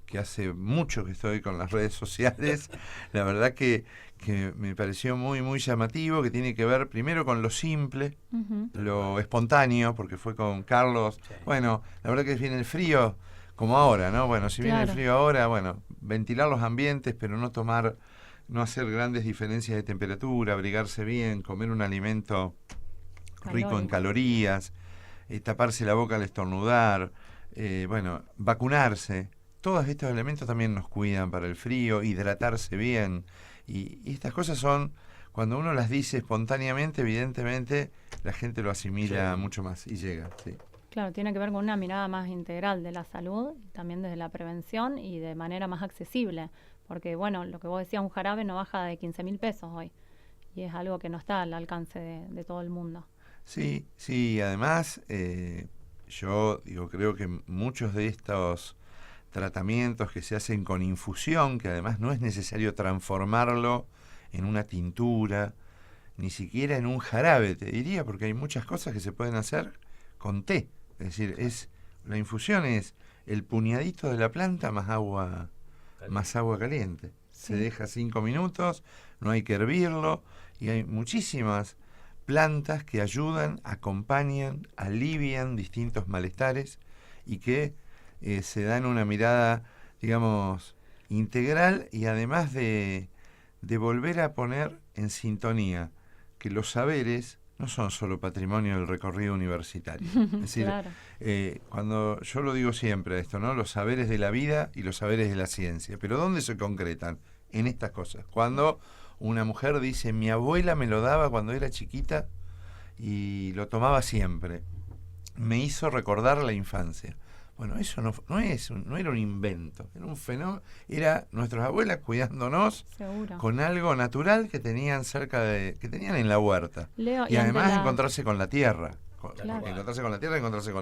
que hace mucho que estoy con las redes sociales, la verdad que me pareció muy, muy llamativo, que tiene que ver primero con lo simple, Ujú. lo espontáneo, porque fue con Carlos. Sí. Bueno, la verdad que viene el frío, como ahora, ¿no? Bueno, si viene el Claro. frío ahora, bueno, ventilar los ambientes, pero no hacer grandes diferencias de temperatura, abrigarse bien, comer un alimento rico en Calórico. calorías, taparse la boca al estornudar, bueno, vacunarse. Todos estos elementos también nos cuidan para el frío, hidratarse bien. Y estas cosas son, cuando uno las dice espontáneamente, evidentemente la gente lo asimila Sí. mucho más y llega. Sí. Claro, tiene que ver con una mirada más integral de la salud, también desde la prevención y de manera más accesible. Porque, bueno, lo que vos decías, un jarabe no baja de 15.000 pesos hoy. Y es algo que no está al alcance de todo el mundo. Sí, sí, además, yo digo, creo que muchos de estos tratamientos que se hacen con infusión, que además no es necesario transformarlo en una tintura, ni siquiera en un jarabe, te diría, porque hay muchas cosas que se pueden hacer con té. Es decir, la infusión es el puñadito de la planta más agua caliente. Se Sí. deja 5 minutos, no hay que hervirlo, y hay muchísimas plantas que ayudan, acompañan, alivian distintos malestares, y que se dan una mirada, digamos, integral, y además de volver a poner en sintonía que los saberes no son solo patrimonio del recorrido universitario. Es decir, Claro. cuando yo lo digo siempre esto, ¿no? Los saberes de la vida y los saberes de la ciencia. Pero ¿dónde se concretan? En estas cosas. Cuando una mujer dice, mi abuela me lo daba cuando era chiquita y lo tomaba siempre, me hizo recordar la infancia. Bueno, eso no era un invento, era un fenómeno, era nuestras abuelas cuidándonos Seguro. con algo natural que tenían que tenían en la huerta. Leo, Y además ante la- encontrarse con la tierra. Claro. Encontrarse con la tierra, encontrarse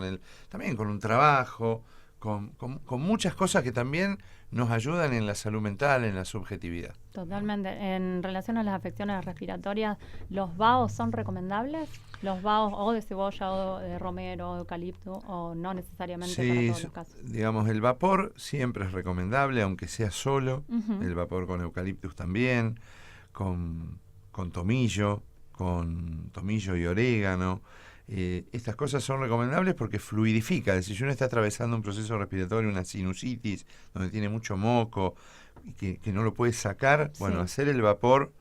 también con un trabajo, con muchas cosas que también nos ayudan en la salud mental, en la subjetividad. Totalmente. En relación a las afecciones respiratorias, ¿los vaos son recomendables? ¿Los vaos o de cebolla o de romero o de eucalipto, o no necesariamente para Sí, todos los casos? digamos, el vapor siempre es recomendable, aunque sea solo. Ujú. El vapor con eucaliptus también, con tomillo y orégano. Estas cosas son recomendables porque fluidifica. Es decir, si uno está atravesando un proceso respiratorio, una sinusitis, donde tiene mucho moco y que no lo puede sacar, bueno, Sí. hacer el vapor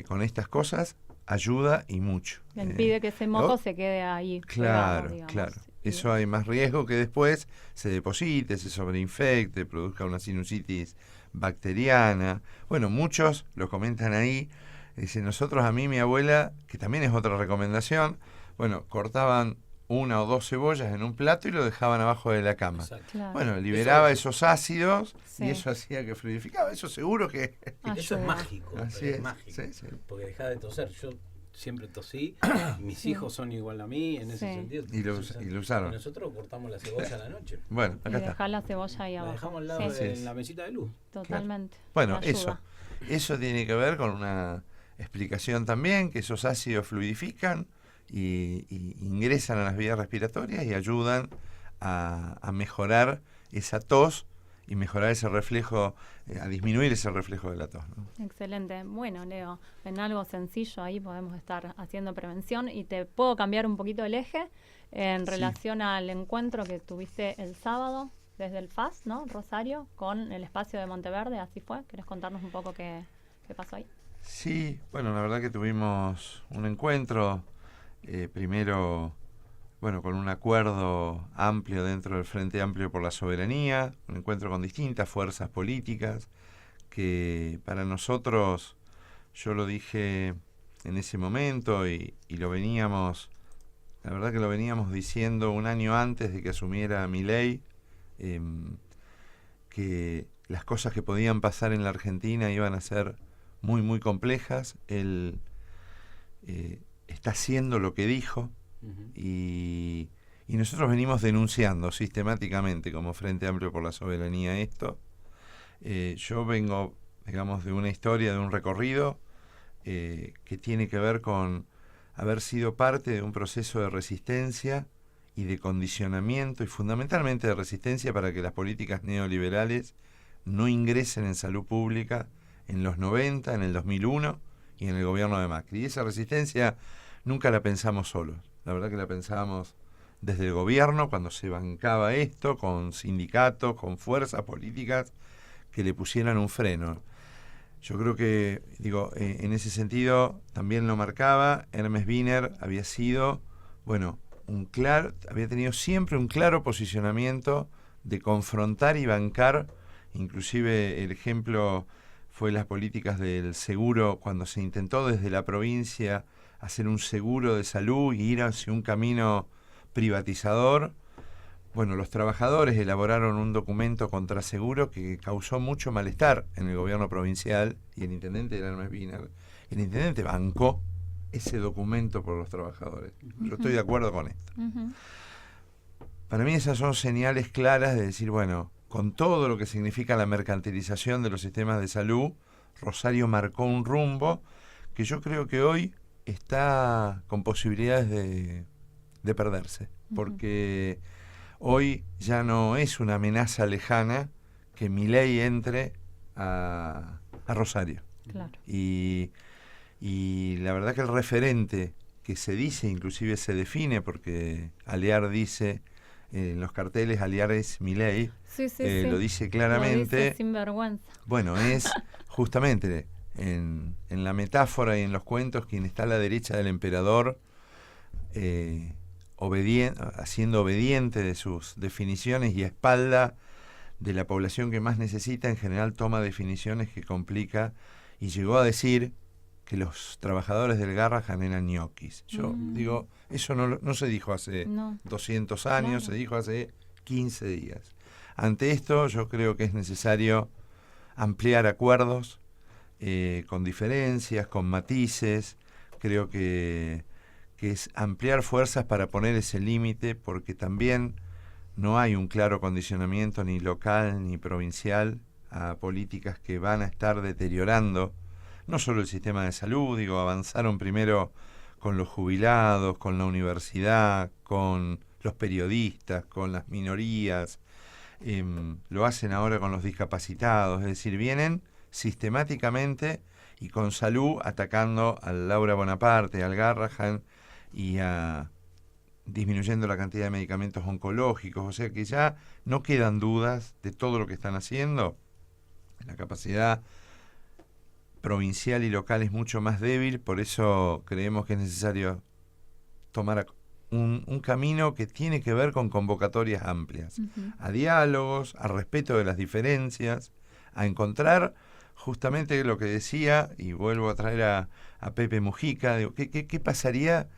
con estas cosas ayuda y mucho. Le impide que ese moco lo- se quede ahí. Claro, pegado, digamos. claro. Y- Eso hay más riesgo que después se deposite, se sobreinfecte, produzca una sinusitis bacteriana. Bueno, muchos lo comentan ahí. Dicen, a mí mi abuela, que también es otra recomendación, bueno, cortaban 1 o 2 cebollas en un plato y lo dejaban abajo de la cama. Exacto. Claro. Bueno, liberaba Eso- esos ácidos Sí. y eso hacía que fluidificaba. Eso seguro que... Eso es Ayuda. mágico, Así pero es es, mágico. sí, sí. Porque dejá de toser. Yo siempre tosí, y mis Sí. hijos son igual a mí en ese Sí. sentido. Y lo Entonces, usaron. nosotros cortamos la cebolla a la noche. Bueno, Y acá está. dejar la cebolla ahí La abajo. dejamos al lado Sí, Así de es. la mesita de luz. totalmente. Bueno, Ayuda. eso tiene que ver con una explicación también, que esos ácidos fluidifican y ingresan a las vías respiratorias y ayudan a mejorar esa tos y mejorar ese reflejo, a disminuir ese reflejo de la tos, ¿no? Excelente. Bueno, Leo, en algo sencillo ahí podemos estar haciendo prevención y te puedo cambiar un poquito el eje en Sí. relación al encuentro que tuviste el sábado desde el FAS, ¿no? Rosario, con el espacio de Monteverde, así fue. ¿Querés contarnos un poco qué pasó ahí? Sí, bueno, la verdad que tuvimos un encuentro, primero, bueno, con un acuerdo amplio dentro del Frente Amplio por la Soberanía, un encuentro con distintas fuerzas políticas, que para nosotros, yo lo dije en ese momento y lo veníamos, la verdad que lo veníamos diciendo un año antes de que asumiera Milei, que las cosas que podían pasar en la Argentina iban a ser muy, muy complejas. Él está haciendo lo que dijo y nosotros venimos denunciando sistemáticamente como Frente Amplio por la Soberanía esto. Yo vengo, digamos, de una historia, de un recorrido que tiene que ver con haber sido parte de un proceso de resistencia y de condicionamiento y fundamentalmente de resistencia para que las políticas neoliberales no ingresen en salud pública en los 90, en el 2001 y en el gobierno de Macri. Y esa resistencia nunca la pensamos solos. La verdad que la pensábamos desde el gobierno cuando se bancaba esto, con sindicatos, con fuerzas políticas que le pusieran un freno. Yo creo que, digo, en ese sentido también lo marcaba, Hermes Wiener había sido, bueno, había tenido siempre un claro posicionamiento de confrontar y bancar, inclusive el ejemplo fue las políticas del seguro, cuando se intentó desde la provincia hacer un seguro de salud y ir hacia un camino privatizador. Bueno, los trabajadores elaboraron un documento contra seguro que causó mucho malestar en el gobierno provincial y el intendente era Hermes Wiener. El intendente bancó ese documento por los trabajadores. Yo estoy de acuerdo con esto. Para mí esas son señales claras de decir, bueno, con todo lo que significa la mercantilización de los sistemas de salud, Rosario marcó un rumbo que yo creo que hoy está con posibilidades de perderse, porque hoy ya no es una amenaza lejana que Milei entre a Rosario. Claro. Y la verdad que el referente que se dice, inclusive se define, porque Alear dice, en los carteles Alear es Milei, Sí, sí. lo dice claramente. Lo dice sin vergüenza. Bueno, es justamente en la metáfora y en los cuentos quien está a la derecha del emperador, haciendo obediente de sus definiciones y a espalda de la población que más necesita, en general toma definiciones que complica, y llegó a decir que los trabajadores del Garrahan eran ñoquis. Yo digo, eso no se dijo hace 200 años, se dijo hace 15 días. Ante esto yo creo que es necesario ampliar acuerdos con diferencias, con matices. Creo que es ampliar fuerzas para poner ese límite, porque también no hay un claro condicionamiento ni local ni provincial a políticas que van a estar deteriorando no solo el sistema de salud, digo, avanzaron primero con los jubilados, con la universidad, con los periodistas, con las minorías, lo hacen ahora con los discapacitados, es decir, vienen sistemáticamente y con salud atacando al Laura Bonaparte, al Garrahan y disminuyendo la cantidad de medicamentos oncológicos, o sea que ya no quedan dudas de todo lo que están haciendo. La capacidad provincial y local es mucho más débil, por eso creemos que es necesario tomar un camino que tiene que ver con convocatorias amplias, a diálogos, a respeto de las diferencias, a encontrar justamente lo que decía, y vuelvo a traer a Pepe Mujica, digo, ¿qué pasaría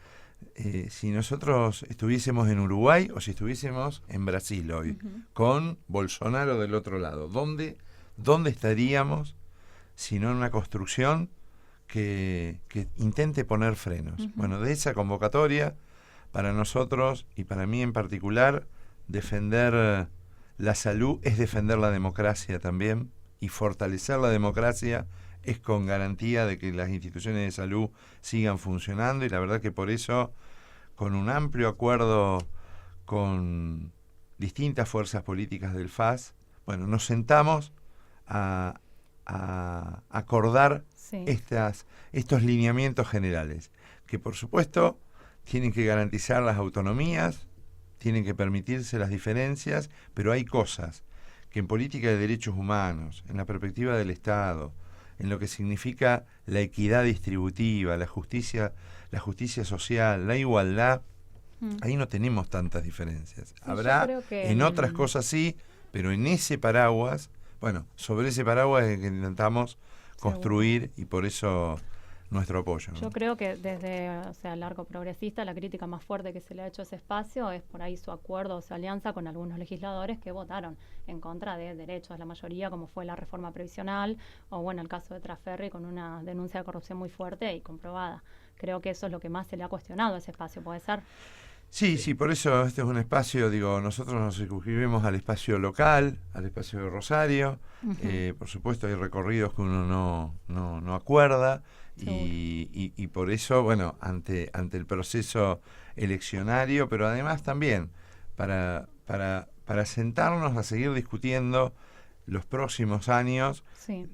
si nosotros estuviésemos en Uruguay o si estuviésemos en Brasil hoy, con Bolsonaro del otro lado, ¿dónde estaríamos si no en una construcción que intente poner frenos? Bueno, de esa convocatoria, para nosotros y para mí en particular, defender la salud es defender la democracia también, y fortalecer la democracia es con garantía de que las instituciones de salud sigan funcionando, y la verdad que por eso, con un amplio acuerdo con distintas fuerzas políticas del FAS, bueno, nos sentamos a acordar estos lineamientos generales, que por supuesto tienen que garantizar las autonomías, tienen que permitirse las diferencias, pero hay cosas que en política de derechos humanos, en la perspectiva del Estado, en lo que significa la equidad distributiva, la justicia social, la igualdad, ahí no tenemos tantas diferencias. Habrá en otras cosas sí, pero en ese paraguas, bueno, sobre ese paraguas es que intentamos construir, y por eso nuestro apoyo, ¿no? Yo creo que desde el arco progresista la crítica más fuerte que se le ha hecho a ese espacio es por ahí su acuerdo o su alianza con algunos legisladores que votaron en contra de derechos de la mayoría, como fue la reforma previsional o bueno, el caso de Trasferri, con una denuncia de corrupción muy fuerte y comprobada. Creo que eso es lo que más se le ha cuestionado a ese espacio, ¿puede ser? Sí, por eso este es un espacio, nosotros nos circunscribimos al espacio local, al espacio de Rosario. Por supuesto hay recorridos que uno no acuerda, y por eso, bueno, ante el proceso eleccionario, pero además también para sentarnos a seguir discutiendo los próximos años,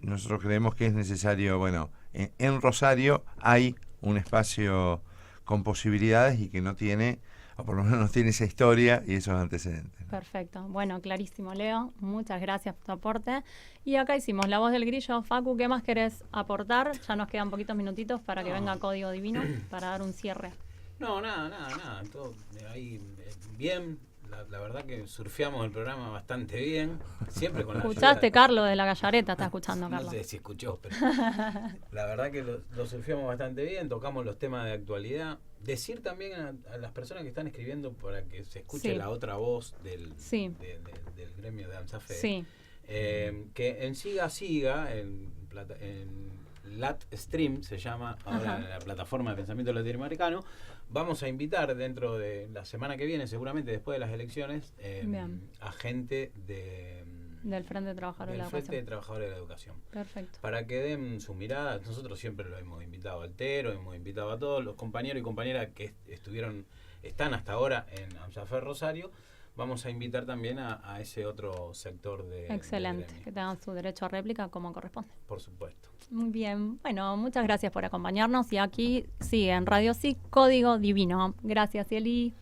nosotros creemos que es necesario, bueno, en Rosario hay un espacio con posibilidades y que no tiene, o por lo menos no tiene esa historia y esos antecedentes, ¿no? Perfecto. Bueno, clarísimo, Leo. Muchas gracias por tu aporte. Y acá hicimos La Voz del Grillo. Facu, ¿qué más querés aportar? Ya nos quedan poquitos minutitos para que venga Código Divino para dar un cierre. No, nada. Todo ahí bien. La verdad que surfeamos el programa bastante bien. Siempre con la ¿Escuchaste, Carlos, de la Gallareta? Está escuchando, Carlos. No sé si escuchó, pero la verdad que lo surfeamos bastante bien. Tocamos los temas de actualidad. Decir también a las personas que están escribiendo para que se escuche la otra voz del gremio de AMSAFE, que en Siga, en LatStream se llama ahora la plataforma de pensamiento latinoamericano, vamos a invitar dentro de la semana que viene, seguramente después de las elecciones, a gente del Frente de Trabajadores de la Educación. Perfecto. Para que den su mirada. Nosotros siempre lo hemos invitado a Altero, hemos invitado a todos los compañeros y compañeras que están hasta ahora en AMSAFE Rosario. Vamos a invitar también a ese otro sector de... Excelente, que tengan su derecho a réplica como corresponde. Por supuesto. Muy bien. Bueno, muchas gracias por acompañarnos y aquí sigue en Radio SIC Código Divino. Gracias, Eli.